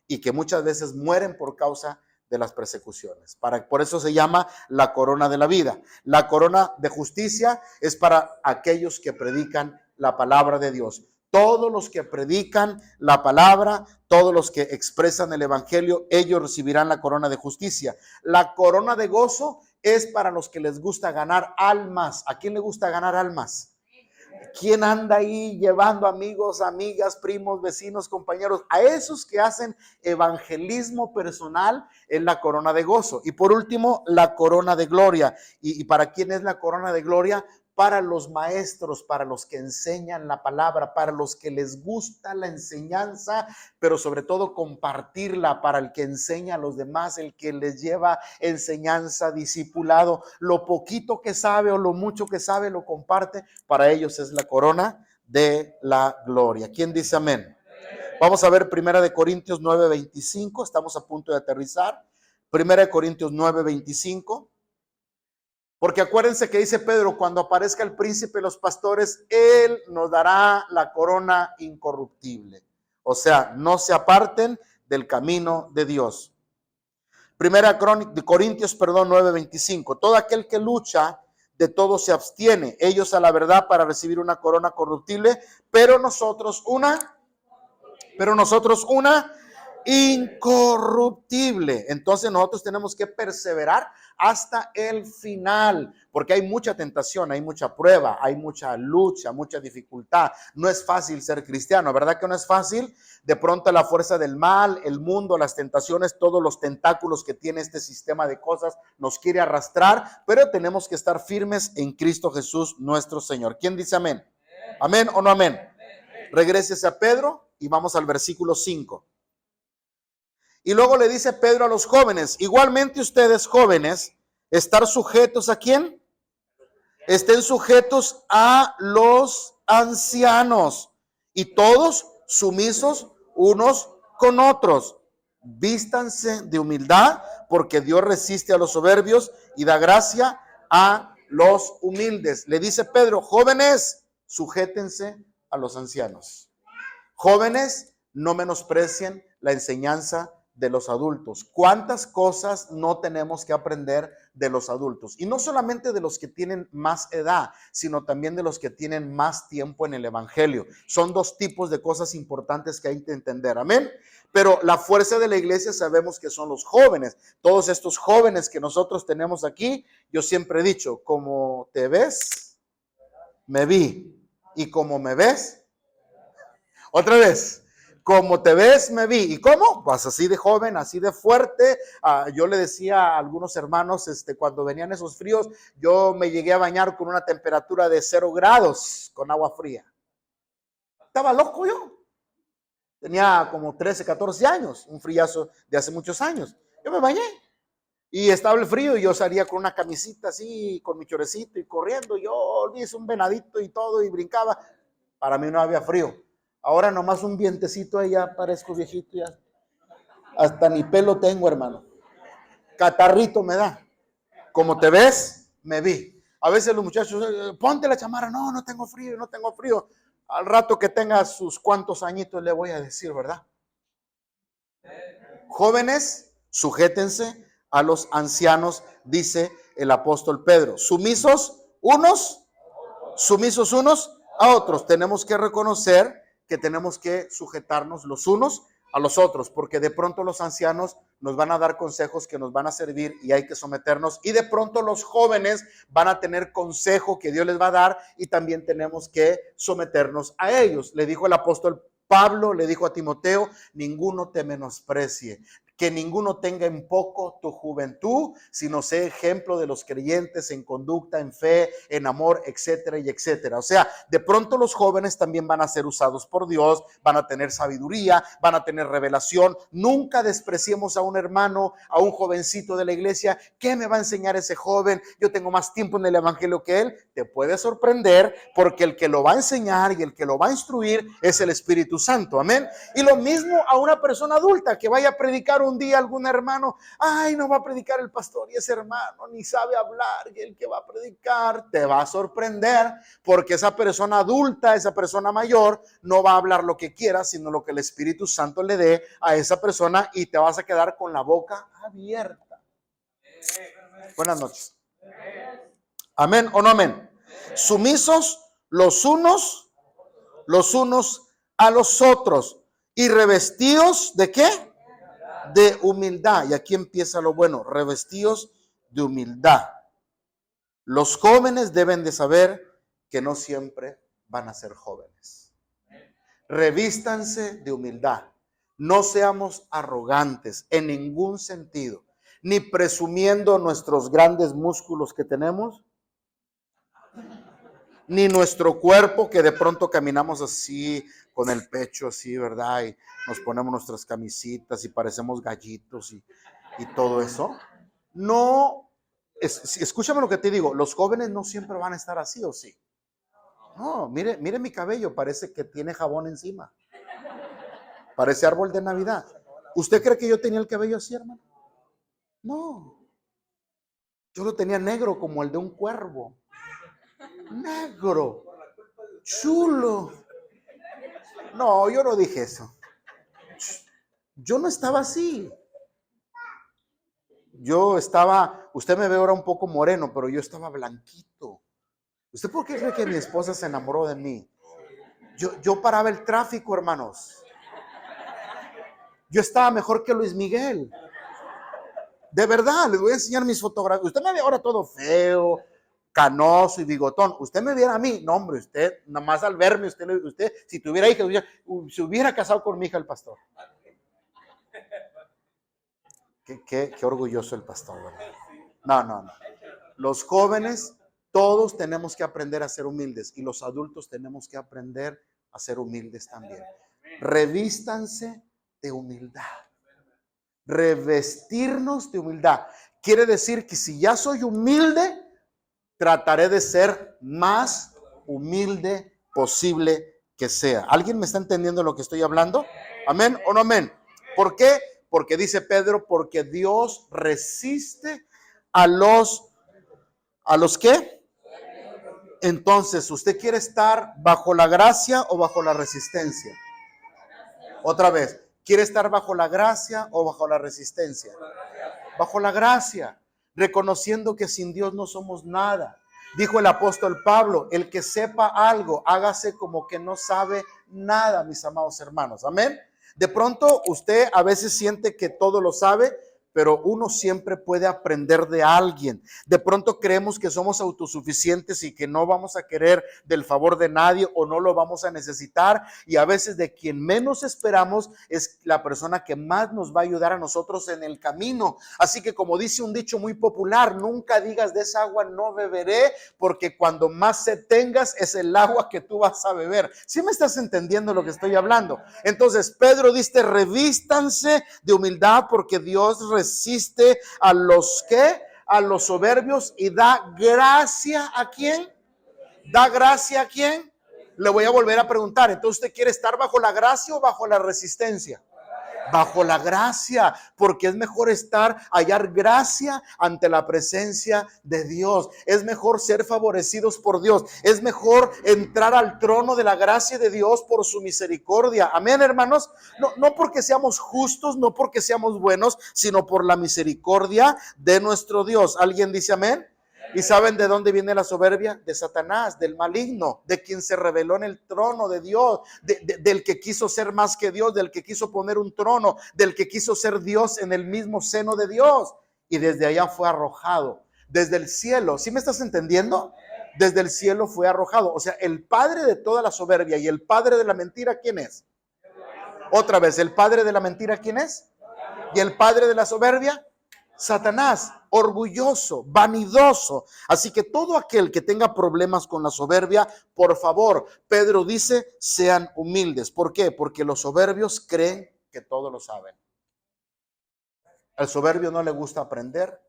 y que muchas veces mueren por causa de las persecuciones. Por eso se llama la corona de la vida. La corona de justicia es para aquellos que predican la palabra de Dios. Todos los que predican la palabra, todos los que expresan el evangelio, ellos recibirán la corona de justicia. La corona de gozo es para los que les gusta ganar almas. ¿A quién le gusta ganar almas? ¿Quién anda ahí llevando amigos, amigas, primos, vecinos, compañeros? A esos que hacen evangelismo personal es la corona de gozo. Y por último, la corona de gloria. ¿Y para quién es la corona de gloria? Para los maestros, para los que enseñan la palabra, para los que les gusta la enseñanza, pero sobre todo compartirla, para el que enseña a los demás, el que les lleva enseñanza, discipulado, lo poquito que sabe o lo mucho que sabe lo comparte, para ellos es la corona de la gloria. ¿Quién dice amén? Vamos a ver 1 Corintios 9:25, estamos a punto de aterrizar. 1 Corintios 9:25. Porque acuérdense que dice Pedro, cuando aparezca el príncipe de los pastores, él nos dará la corona incorruptible. O sea, no se aparten del camino de Dios. 1 Corintios 9:25. Todo aquel que lucha, de todo se abstiene. Ellos a la verdad para recibir una corona corruptible, pero nosotros una incorruptible. Entonces nosotros tenemos que perseverar hasta el final, porque hay mucha tentación, hay mucha prueba, hay mucha lucha, mucha dificultad. No es fácil ser cristiano, ¿verdad que no es fácil? De pronto la fuerza del mal, el mundo, las tentaciones, todos los tentáculos que tiene este sistema de cosas nos quiere arrastrar, pero tenemos que estar firmes en Cristo Jesús nuestro Señor. ¿Quién dice amén? ¿Amén o no amén? Regrese a Pedro y vamos al versículo 5. Y luego le dice Pedro a los jóvenes, igualmente ustedes jóvenes, estar sujetos ¿a quién? Estén sujetos a los ancianos y todos sumisos unos con otros. Vístanse de humildad porque Dios resiste a los soberbios y da gracia a los humildes. Le dice Pedro, jóvenes, sujétense a los ancianos. Jóvenes, no menosprecien la enseñanza de los adultos. ¿Cuántas cosas no tenemos que aprender de los adultos? Y no solamente de los que tienen más edad, sino también de los que tienen más tiempo en el evangelio. Son dos tipos de cosas importantes que hay que entender. Amén. Pero la fuerza de la iglesia sabemos que son los jóvenes. Todos estos jóvenes que nosotros tenemos aquí, yo siempre he dicho, como te ves, me vi. Y como me ves, otra vez. Como te ves, me vi. ¿Y cómo? Pues así de joven, así de fuerte. Yo le decía a algunos hermanos, cuando venían esos fríos, yo me llegué a bañar con una temperatura de 0 grados con agua fría. Estaba loco yo. Tenía como 13, 14 años, un friazo de hace muchos años. Yo me bañé y estaba el frío y yo salía con una camisita así, con mi chorecito y corriendo. Yo hice un venadito y todo y brincaba. Para mí no había frío. Ahora nomás un vientecito ahí, ya parezco viejito, ya. Hasta ni pelo tengo, hermano. Catarrito me da. Como te ves, me vi. A veces los muchachos, ponte la chamarra. No, no tengo frío, no tengo frío. Al rato que tenga sus cuantos añitos le voy a decir, ¿verdad? Jóvenes, sujétense a los ancianos, dice el apóstol Pedro. Sumisos unos a otros. Tenemos que reconocer que tenemos que sujetarnos los unos a los otros, porque de pronto los ancianos nos van a dar consejos que nos van a servir y hay que someternos, y de pronto los jóvenes van a tener consejo que Dios les va a dar y también tenemos que someternos a ellos. Le dijo el apóstol Pablo, le dijo a Timoteo, ninguno te menosprecie, que ninguno tenga en poco tu juventud, sino sea ejemplo de los creyentes en conducta, en fe, en amor, etcétera y etcétera. O sea, de pronto los jóvenes también van a ser usados por Dios, van a tener sabiduría, van a tener revelación. Nunca despreciemos a un hermano, a un jovencito de la iglesia. ¿Qué me va a enseñar ese joven? Yo tengo más tiempo en el evangelio que él. Te puede sorprender porque el que lo va a enseñar y el que lo va a instruir es el Espíritu Santo. Amén. Y lo mismo a una persona adulta que vaya a predicar un día algún hermano, ay, no va a predicar el pastor y ese hermano ni sabe hablar, y el que va a predicar te va a sorprender porque esa persona adulta, esa persona mayor no va a hablar lo que quiera, sino lo que el Espíritu Santo le dé a esa persona y te vas a quedar con la boca abierta. Buenas noches. Amén o no amén. Sumisos los unos a los otros y revestidos ¿de qué? De humildad. Y aquí empieza lo bueno, revestidos de humildad. Los jóvenes deben de saber que no siempre van a ser jóvenes. Revístanse de humildad. No seamos arrogantes en ningún sentido, ni presumiendo nuestros grandes músculos que tenemos, ni nuestro cuerpo que de pronto caminamos así, con el pecho así, ¿verdad? Y nos ponemos nuestras camisitas y parecemos gallitos y todo eso. No, escúchame lo que te digo, los jóvenes no siempre van a estar así, ¿o sí? No, mire mi cabello, parece que tiene jabón encima. Parece árbol de Navidad. ¿Usted cree que yo tenía el cabello así, hermano? No. Yo lo tenía negro como el de un cuervo. Negro. Chulo. No, yo no dije eso. Yo no estaba así. Yo estaba, usted me ve ahora un poco moreno, pero yo estaba blanquito. ¿Usted por qué cree que mi esposa se enamoró de mí? Yo paraba el tráfico, hermanos. Yo estaba mejor que Luis Miguel. De verdad, les voy a enseñar mis fotografías. Usted me ve ahora todo feo, canoso y bigotón. Usted me viera a mí. No, hombre, usted, nada más al verme, usted si tuviera hija, se hubiera casado con mi hija el pastor. Qué orgulloso el pastor, ¿verdad? No. Los jóvenes, todos tenemos que aprender a ser humildes y los adultos tenemos que aprender a ser humildes también. Revístanse de humildad. Revestirnos de humildad. Quiere decir que si ya soy humilde, trataré de ser más humilde posible que sea. ¿Alguien me está entendiendo lo que estoy hablando? ¿Amén o no amén? ¿Por qué? Porque dice Pedro, porque Dios resiste a los ¿qué? Entonces, ¿usted quiere estar bajo la gracia o bajo la resistencia? Otra vez, ¿quiere estar bajo la gracia o bajo la resistencia? Bajo la gracia, reconociendo que sin Dios no somos nada. Dijo el apóstol Pablo, el que sepa algo, hágase como que no sabe nada, mis amados hermanos. Amén. De pronto usted a veces siente que todo lo sabe, pero uno siempre puede aprender de alguien. De pronto creemos que somos autosuficientes y que no vamos a querer del favor de nadie o no lo vamos a necesitar. Y a veces de quien menos esperamos es la persona que más nos va a ayudar a nosotros en el camino. Así que como dice un dicho muy popular, nunca digas de esa agua no beberé, porque cuando más sed tengas es el agua que tú vas a beber. ¿Sí me estás entendiendo lo que estoy hablando? Entonces Pedro dice, revístanse de humildad porque Dios resiste a los que, a los soberbios y da gracia a quién. ¿Da gracia a quién? Le voy a volver a preguntar. Entonces, ¿usted quiere estar bajo la gracia o bajo la resistencia? Bajo la gracia, porque es mejor hallar gracia ante la presencia de Dios. Es mejor ser favorecidos por Dios. Es mejor entrar al trono de la gracia de Dios por su misericordia. Amén, hermanos. No porque seamos justos, no porque seamos buenos, sino por la misericordia de nuestro Dios. ¿Alguien dice amén? ¿Y saben de dónde viene la soberbia? De Satanás, del maligno, de quien se rebeló en el trono de Dios, del que quiso ser más que Dios, del que quiso poner un trono, del que quiso ser Dios en el mismo seno de Dios. Y desde allá fue arrojado, desde el cielo. ¿Sí me estás entendiendo? Desde el cielo fue arrojado. O sea, el padre de toda la soberbia y el padre de la mentira, ¿quién es? Otra vez, ¿el padre de la mentira quién es? ¿Y el padre de la soberbia? Satanás, orgulloso, vanidoso. Así que todo aquel que tenga problemas con la soberbia, por favor, Pedro dice, sean humildes. ¿Por qué? Porque los soberbios creen que todo lo saben. Al soberbio no le gusta aprender.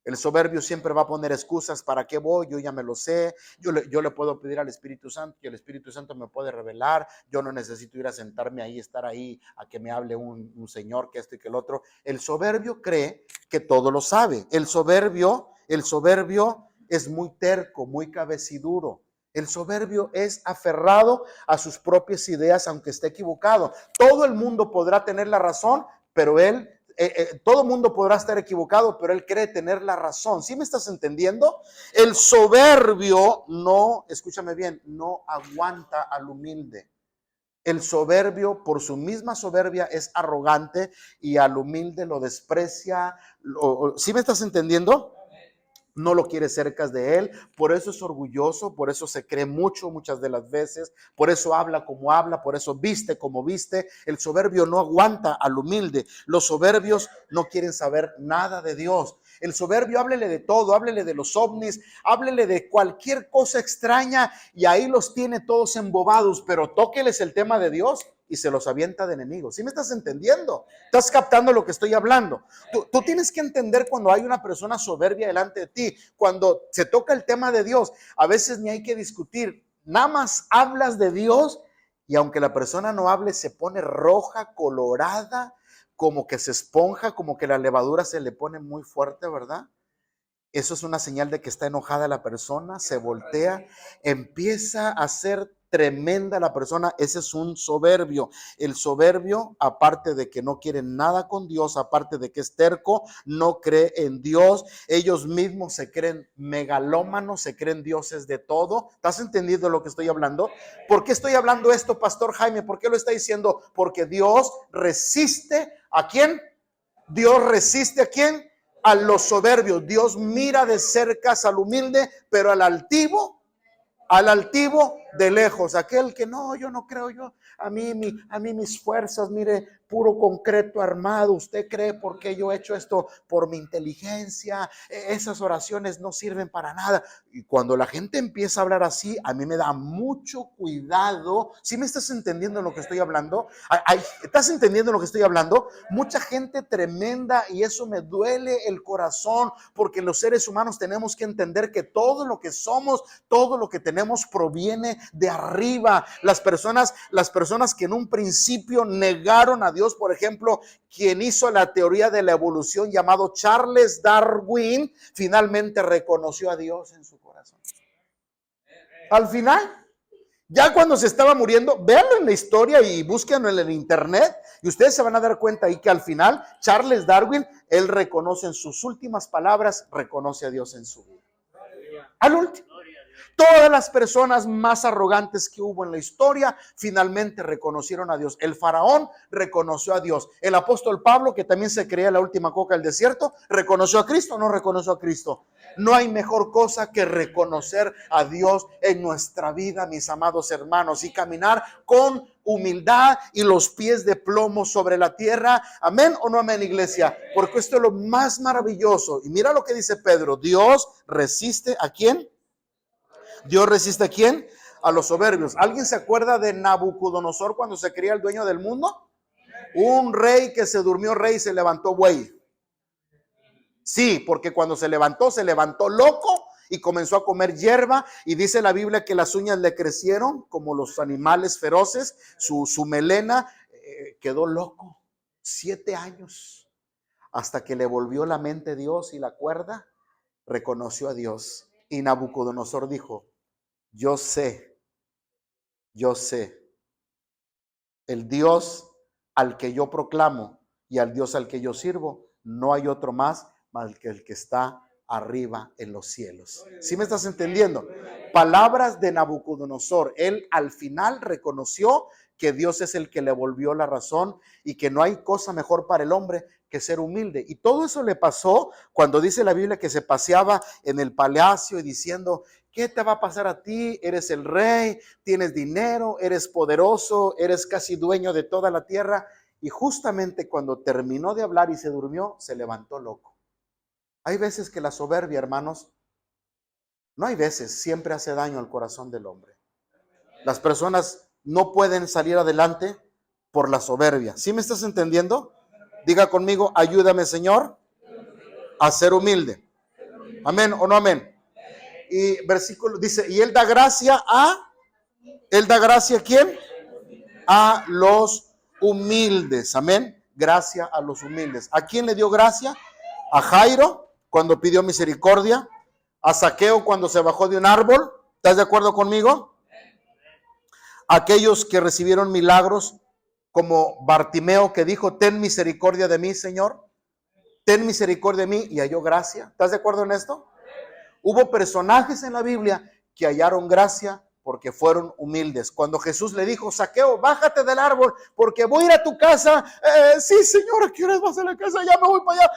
El soberbio siempre va a poner excusas. ¿Para qué voy? Yo ya me lo sé. Yo le puedo pedir al Espíritu Santo y el Espíritu Santo me puede revelar. Yo no necesito ir a sentarme ahí, estar ahí a que me hable un señor, que esto y que el otro. El soberbio cree que todo lo sabe. El soberbio es muy terco, muy cabeciduro. El soberbio es aferrado a sus propias ideas, aunque esté equivocado. Todo el mundo podrá tener la razón, pero él todo el mundo podrá estar equivocado, pero él cree tener la razón. ¿Sí me estás entendiendo? El soberbio no, escúchame bien, no aguanta al humilde. El soberbio, por su misma soberbia, es arrogante y al humilde lo desprecia. ¿Sí me estás entendiendo? No lo quiere cerca de él, por eso es orgulloso, por eso se cree mucho muchas de las veces, por eso habla como habla, por eso viste como viste. El soberbio no aguanta al humilde. Los soberbios no quieren saber nada de Dios. El soberbio, háblele de todo, háblele de los ovnis, háblele de cualquier cosa extraña y ahí los tiene todos embobados, pero tóqueles el tema de Dios y se los avienta de enemigos. ¿Sí me estás entendiendo? ¿Estás captando lo que estoy hablando? Tú tienes que entender cuando hay una persona soberbia delante de ti, cuando se toca el tema de Dios, a veces ni hay que discutir, nada más hablas de Dios y aunque la persona no hable, se pone roja, colorada, como que se esponja, como que la levadura se le pone muy fuerte, ¿verdad? Eso es una señal de que está enojada la persona, se voltea, empieza a hacer tremenda la persona, ese es un soberbio. El soberbio, aparte de que no quiere nada con Dios, aparte de que es terco, no cree en Dios. Ellos mismos se creen megalómanos, se creen dioses de todo. ¿Estás entendiendo lo que estoy hablando? ¿Por qué estoy hablando esto, Pastor Jaime? ¿Por qué lo está diciendo? Porque Dios resiste ¿a quién? Dios resiste ¿a quién? A los soberbios. Dios mira de cerca al humilde, pero al altivo de lejos. Aquel que no, yo no creo, a mí mis fuerzas, mire, puro concreto armado. Usted cree porque yo he hecho esto por mi inteligencia. Esas oraciones no sirven para nada. Y cuando la gente empieza a hablar así, a mí me da mucho cuidado. ¿Sí me estás entendiendo lo que estoy hablando? ¿Estás entendiendo lo que estoy hablando? Mucha gente tremenda, y eso me duele el corazón, porque los seres humanos tenemos que entender que todo lo que somos, todo lo que tenemos proviene de arriba. Las personas que en un principio negaron a Dios, por ejemplo, quien hizo la teoría de la evolución llamado Charles Darwin, finalmente reconoció a Dios en su corazón. Al final, ya cuando se estaba muriendo, véanlo en la historia y búsquenlo en el internet, y ustedes se van a dar cuenta ahí que al final Charles Darwin, él reconoce en sus últimas palabras, reconoce a Dios en su vida. Al último. Todas las personas más arrogantes que hubo en la historia finalmente reconocieron a Dios. El faraón reconoció a Dios. El apóstol Pablo, que también se creía la última coca del desierto, ¿reconoció a Cristo o no reconoció a Cristo? No hay mejor cosa que reconocer a Dios en nuestra vida, mis amados hermanos, y caminar con humildad y los pies de plomo sobre la tierra. ¿Amén o no amén, iglesia? Porque esto es lo más maravilloso. Y mira lo que dice Pedro: Dios resiste ¿a quién? Dios resiste ¿a quién? A los soberbios. ¿Alguien se acuerda de Nabucodonosor cuando se creía el dueño del mundo? Un rey que se durmió rey y se levantó buey. Sí, porque cuando se levantó loco y comenzó a comer hierba, y dice la Biblia que las uñas le crecieron como los animales feroces, su melena, quedó loco 7 años, hasta que le volvió la mente Dios y la cuerda, reconoció a Dios. Y Nabucodonosor dijo: yo sé, el Dios al que yo proclamo y al Dios al que yo sirvo, no hay otro más que el que está arriba en los cielos. ¿Sí me estás entendiendo? Palabras de Nabucodonosor. Él al final reconoció que Dios es el que le volvió la razón y que no hay cosa mejor para el hombre que ser humilde. Y todo eso le pasó cuando dice la Biblia que se paseaba en el palacio y diciendo: ¿qué te va a pasar a ti? Eres el rey, tienes dinero, eres poderoso, eres casi dueño de toda la tierra. Y justamente cuando terminó de hablar y se durmió, se levantó loco. Hay veces que la soberbia, hermanos, no hay veces, siempre hace daño al corazón del hombre. Las personas no pueden salir adelante por la soberbia. ¿Sí me estás entendiendo? Diga conmigo: ayúdame, Señor, a ser humilde. Amén o no amén. Y versículo dice: y Él da gracia ¿a quién? A los humildes. Amén. Gracia a los humildes. ¿A quién le dio gracia? A Jairo cuando pidió misericordia, a Zaqueo cuando se bajó de un árbol. ¿Estás de acuerdo conmigo? Aquellos que recibieron milagros, como Bartimeo, que dijo: ten misericordia de mí, Señor, ten misericordia de mí, y halló gracia. ¿Estás de acuerdo en esto? Hubo personajes en la Biblia que hallaron gracia porque fueron humildes. Cuando Jesús le dijo: Zaqueo, bájate del árbol porque voy a ir a tu casa. Sí, Señor, ¿a qué horas vas a la casa? Ya me voy para allá.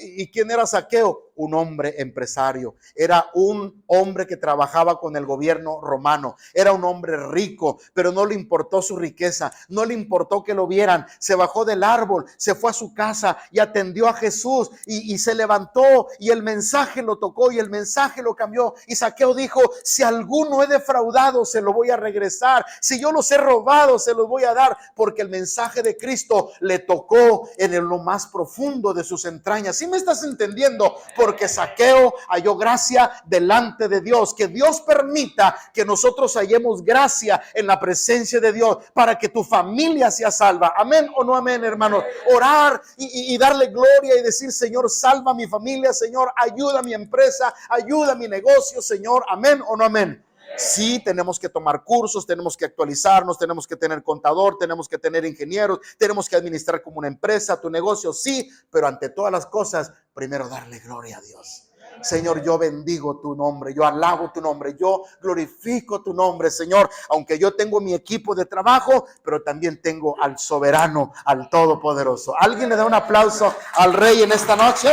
¿Y quién era Zaqueo? Un hombre empresario. Era un hombre que trabajaba con el gobierno romano. Era un hombre rico, pero no le importó su riqueza. No le importó que lo vieran. Se bajó del árbol, se fue a su casa y atendió a Jesús y se levantó, y el mensaje lo tocó y el mensaje lo cambió. Y Zaqueo dijo: si alguno he defraudado, se lo voy a regresar. Si yo los he robado, se los voy a dar, porque el mensaje de Cristo le tocó en lo más profundo de sus entrañas. ¿Sí me estás entendiendo? Porque Zaqueo halló gracia delante de Dios. Que Dios permita que nosotros hallemos gracia en la presencia de Dios para que tu familia sea salva. Amén o no amén, hermanos. Orar y darle gloria y decir: Señor, salva a mi familia. Señor, ayuda a mi empresa, ayuda a mi negocio. Señor, amén o no amén. Sí, tenemos que tomar cursos, tenemos que actualizarnos, tenemos que tener contador, tenemos que tener ingenieros, tenemos que administrar como una empresa, tu negocio, sí, pero ante todas las cosas, primero darle gloria a Dios. Señor, yo bendigo tu nombre, yo alabo tu nombre, yo glorifico tu nombre, Señor, aunque yo tengo mi equipo de trabajo, pero también tengo al soberano, al todopoderoso. ¿Alguien le da un aplauso al Rey en esta noche?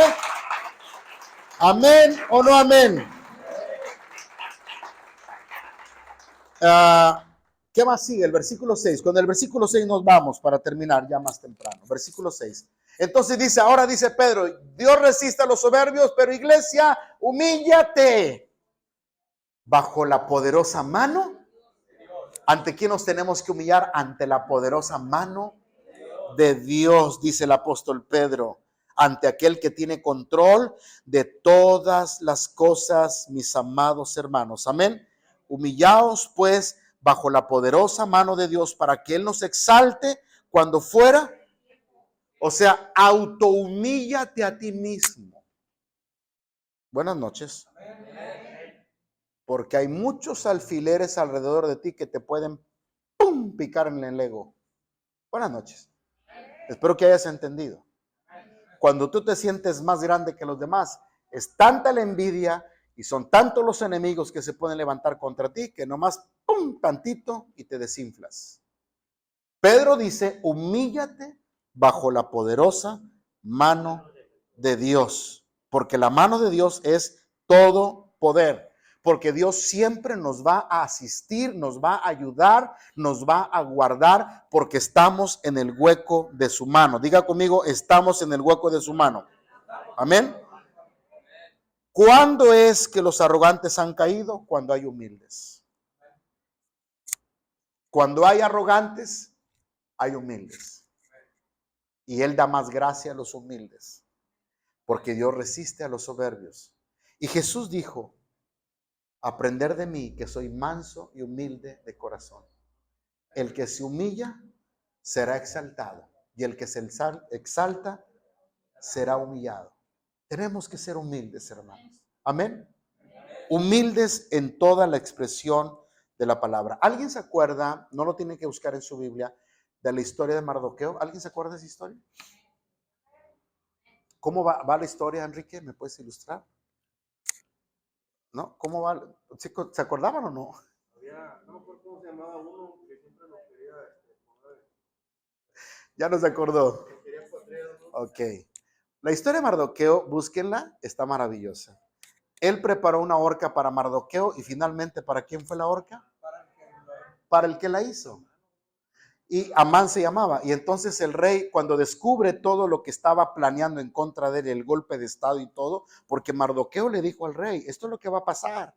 ¿Amén o no amén? ¿Qué más sigue? El versículo 6. Con el versículo 6 nos vamos para terminar ya más temprano. Versículo 6. Entonces dice, ahora dice Pedro, Dios resiste a los soberbios, pero iglesia, humíllate bajo la poderosa mano. ¿Ante quién nos tenemos que humillar? Ante la poderosa mano de Dios, dice el apóstol Pedro. Ante aquel que tiene control de todas las cosas, mis amados hermanos. Amén. Humillaos pues bajo la poderosa mano de Dios para que Él nos exalte cuando fuera. O sea, autohumíllate a ti mismo. Buenas noches. Porque hay muchos alfileres alrededor de ti que te pueden picar en el ego. Buenas noches. Espero que hayas entendido. Cuando tú te sientes más grande que los demás, es tanta la envidia y son tantos los enemigos que se pueden levantar contra ti que nomás tantito y te desinflas. Pedro dice, humíllate bajo la poderosa mano de Dios, porque la mano de Dios es todo poder, porque Dios siempre nos va a asistir, nos va a ayudar, nos va a guardar, porque estamos en el hueco de su mano. Diga conmigo, estamos en el hueco de su mano. Amén. ¿Cuándo es que los arrogantes han caído? Cuando hay humildes. Cuando hay arrogantes, hay humildes. Y Él da más gracia a los humildes, porque Dios resiste a los soberbios. Y Jesús dijo, aprender de mí, que soy manso y humilde de corazón. El que se humilla será exaltado, y el que se exalta será humillado. Tenemos que ser humildes, hermanos. Amén. Humildes en toda la expresión de la palabra. ¿Alguien se acuerda? No lo tiene que buscar en su Biblia, de la historia de Mardoqueo. ¿Alguien se acuerda de esa historia? ¿Cómo va la historia, Enrique? ¿Me puedes ilustrar? ¿No? ¿Cómo va? ¿Se acordaban o no? No me acuerdo cómo se llamaba uno que siempre lo quería poner. Ya no se acordó. Ok. La historia de Mardoqueo, búsquenla, está maravillosa. Él preparó una horca para Mardoqueo y finalmente, ¿para quién fue la horca? Para el que la hizo. Y Amán se llamaba. Y entonces el rey, cuando descubre todo lo que estaba planeando en contra de él, el golpe de estado y todo, porque Mardoqueo le dijo al rey, esto es lo que va a pasar.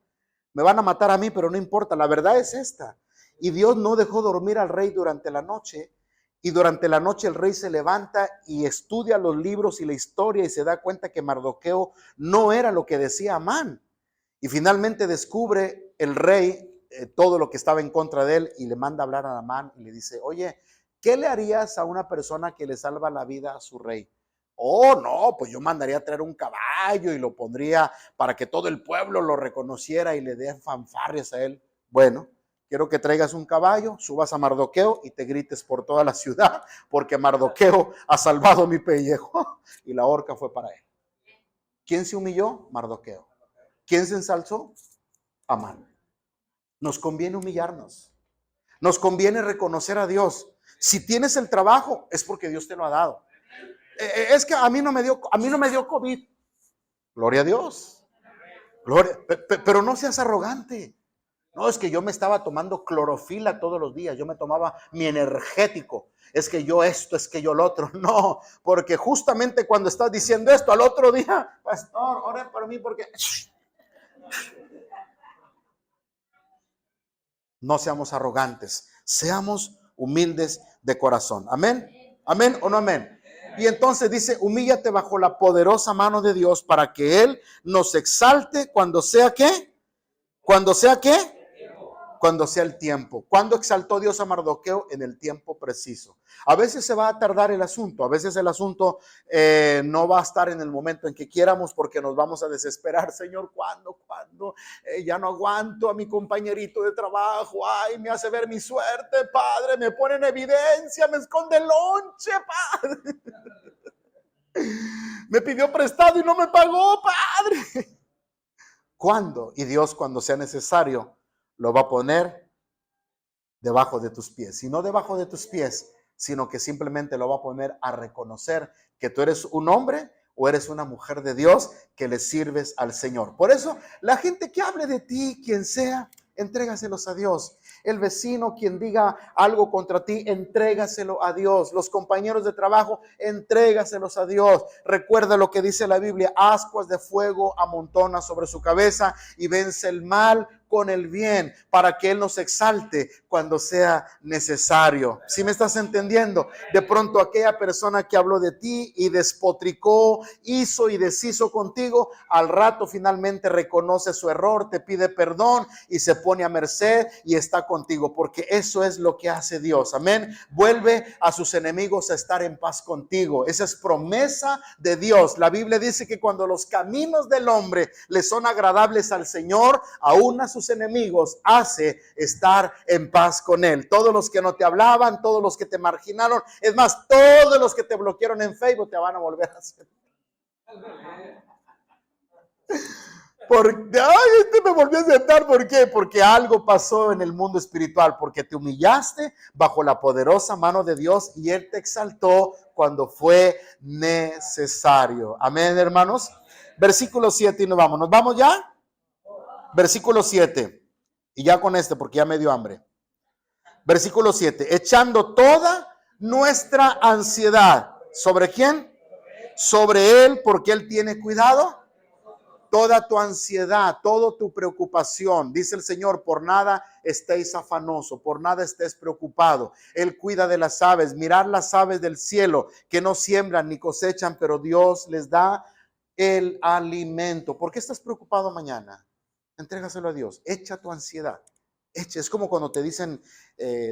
Me van a matar a mí, pero no importa, la verdad es esta. Y Dios no dejó dormir al rey durante la noche. Y durante la noche el rey se levanta y estudia los libros y la historia y se da cuenta que Mardoqueo no era lo que decía Amán. Y finalmente descubre el rey todo lo que estaba en contra de él y le manda a hablar a Amán y le dice, oye, ¿qué le harías a una persona que le salva la vida a su rey? Oh, no, pues yo mandaría a traer un caballo y lo pondría para que todo el pueblo lo reconociera y le dé fanfarrias a él. Bueno, quiero que traigas un caballo, subas a Mardoqueo y te grites por toda la ciudad, porque Mardoqueo ha salvado mi pellejo. Y la horca fue para él. ¿Quién se humilló? Mardoqueo. ¿Quién se ensalzó? Amán. Nos conviene humillarnos. Nos conviene reconocer a Dios. Si tienes el trabajo, es porque Dios te lo ha dado. Es que a mí no me dio COVID. Gloria a Dios. Gloria, pero no seas arrogante. No, es que yo me estaba tomando clorofila todos los días. Yo me tomaba mi energético. Es que yo esto, es que yo lo otro. No, porque justamente cuando estás diciendo esto, al otro día, pastor, ore por mí porque... No seamos arrogantes, seamos humildes de corazón. Amén. Amén o no amén. Y entonces dice, humíllate bajo la poderosa mano de Dios para que Él nos exalte cuando sea ¿qué? Cuando sea ¿qué? Cuando sea el tiempo. ¿Cuándo exaltó Dios a Mardoqueo? En el tiempo preciso. A veces se va a tardar el asunto, a veces el asunto no va a estar en el momento en que quieramos porque nos vamos a desesperar. Señor, ¿cuándo? Ya no aguanto a mi compañerito de trabajo. Ay, me hace ver mi suerte, Padre. Me pone en evidencia, me esconde el lonche, Padre. Me pidió prestado y no me pagó, Padre. ¿Cuándo? Y Dios, cuando sea necesario, lo va a poner debajo de tus pies. Y no debajo de tus pies, sino que simplemente lo va a poner a reconocer que tú eres un hombre o eres una mujer de Dios que le sirves al Señor. Por eso, la gente que hable de ti, quien sea, entrégaselos a Dios. El vecino, quien diga algo contra ti, entrégaselo a Dios. Los compañeros de trabajo, entrégaselos a Dios. Recuerda lo que dice la Biblia: ascuas de fuego amontona sobre su cabeza y vence el mal con el bien, para que Él nos exalte cuando sea necesario. ¿Sí me estás entendiendo? De pronto aquella persona que habló de ti y despotricó, hizo y deshizo contigo, al rato finalmente reconoce su error, te pide perdón y se pone a merced y está contigo, porque eso es lo que hace Dios. Amén. Vuelve a sus enemigos a estar en paz contigo. Esa es promesa de Dios. La Biblia dice que cuando los caminos del hombre le son agradables al Señor, aún a sus enemigos hace estar en paz con Él. Todos los que no te hablaban, todos los que te marginaron, es más, todos los que te bloquearon en Facebook te van a volver a hacer. Porque, ay, me volvió a sentar. ¿Por qué? Porque algo pasó en el mundo espiritual, porque te humillaste bajo la poderosa mano de Dios y Él te exaltó cuando fue necesario. Amén, hermanos. Versículo 7 y nos vamos. ¿Nos vamos ya? Versículo 7. Y ya con porque ya me dio hambre. Versículo 7. Echando toda nuestra ansiedad. ¿Sobre quién? Sobre Él, porque Él tiene cuidado. Toda tu ansiedad, toda tu preocupación, dice el Señor, por nada estéis afanoso, por nada estés preocupado. Él cuida de las aves. Mirad las aves del cielo, que no siembran ni cosechan, pero Dios les da el alimento. ¿Por qué estás preocupado mañana? Entrégaselo a Dios. Echa tu ansiedad. Es como cuando te dicen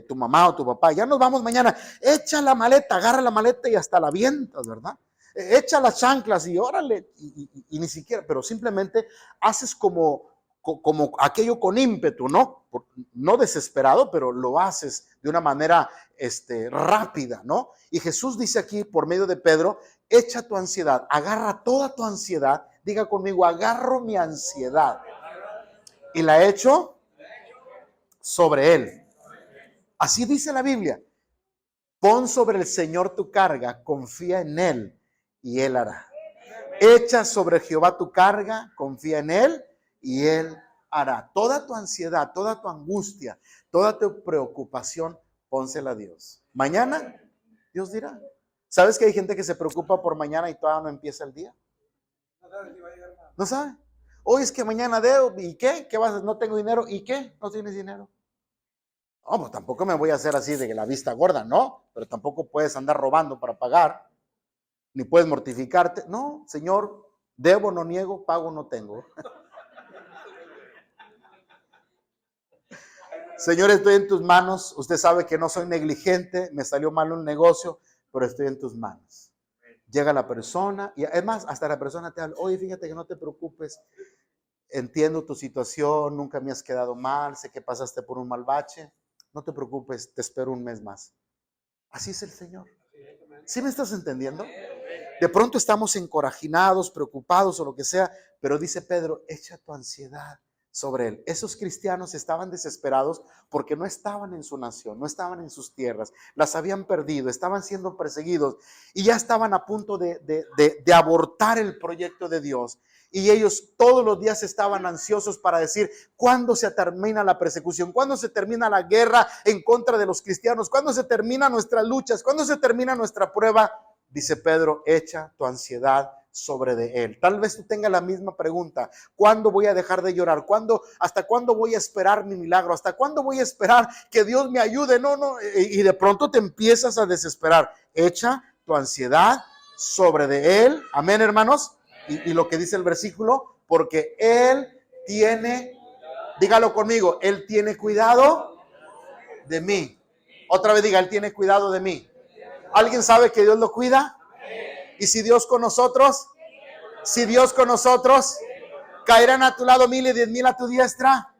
tu mamá o tu papá: ya nos vamos mañana. Echa la maleta, agarra la maleta y hasta la avientas, ¿verdad? Echa las chanclas y órale, y ni siquiera, pero simplemente haces como aquello con ímpetu, ¿no? No desesperado, pero lo haces de una manera rápida, ¿no? Y Jesús dice aquí por medio de Pedro: echa tu ansiedad, agarra toda tu ansiedad. Diga conmigo: agarro mi ansiedad y la echo sobre Él. Así dice la Biblia. Pon sobre el Señor tu carga, confía en Él y Él hará. Echa sobre Jehová tu carga, confía en Él y Él hará. Toda tu ansiedad, toda tu angustia, toda tu preocupación, pónsela a Dios. Mañana, Dios dirá. ¿Sabes que hay gente que se preocupa por mañana y todavía no empieza el día? No sabe. Hoy es que mañana debo, ¿y qué? ¿Qué vas a hacer? No tengo dinero, ¿y qué? No tienes dinero. No, pues tampoco me voy a hacer así de la vista gorda, ¿no? Pero tampoco puedes andar robando para pagar, ni puedes mortificarte. No, Señor, debo, no niego, pago, no tengo. Señor, estoy en tus manos. Usted sabe que no soy negligente, me salió mal un negocio, pero estoy en tus manos. Llega la persona y además hasta la persona te habla: oye, fíjate que no te preocupes, entiendo tu situación, nunca me has quedado mal, sé que pasaste por un mal bache, no te preocupes, te espero un mes más. Así es el Señor. ¿Sí me estás entendiendo? De pronto estamos encorajinados, preocupados o lo que sea, pero dice Pedro: echa tu ansiedad sobre Él. Esos cristianos estaban desesperados porque no estaban en su nación, no estaban en sus tierras, las habían perdido, estaban siendo perseguidos y ya estaban a punto de abortar el proyecto de Dios. Y ellos todos los días estaban ansiosos para decir: ¿cuándo se termina la persecución? ¿Cuándo se termina la guerra en contra de los cristianos? ¿Cuándo se terminan nuestras luchas? ¿Cuándo se termina nuestra prueba? Dice Pedro: echa tu ansiedad sobre de Él. Tal vez tú tengas la misma pregunta: ¿cuándo voy a dejar de llorar? ¿Hasta cuándo voy a esperar mi milagro? ¿Hasta cuándo voy a esperar que Dios me ayude? No, y de pronto te empiezas a desesperar. Echa tu ansiedad sobre de Él. Amén, hermanos. Y lo que dice el versículo: porque Él tiene Dígalo conmigo, Él tiene cuidado de mí. Otra vez diga, Él tiene cuidado de mí. ¿Alguien sabe que Dios lo cuida? ¿Y si Dios con nosotros? Si Dios con nosotros, caerán a tu lado 1000 y 10,000 a tu diestra.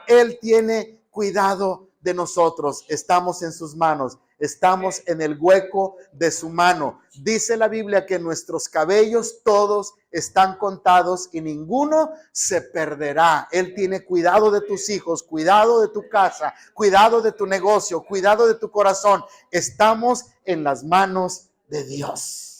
Él tiene cuidado de nosotros. Estamos en sus manos. Estamos en el hueco de su mano. Dice la Biblia que nuestros cabellos todos están contados y ninguno se perderá. Él tiene cuidado de tus hijos, cuidado de tu casa, cuidado de tu negocio, cuidado de tu corazón. Estamos en las manos de Dios.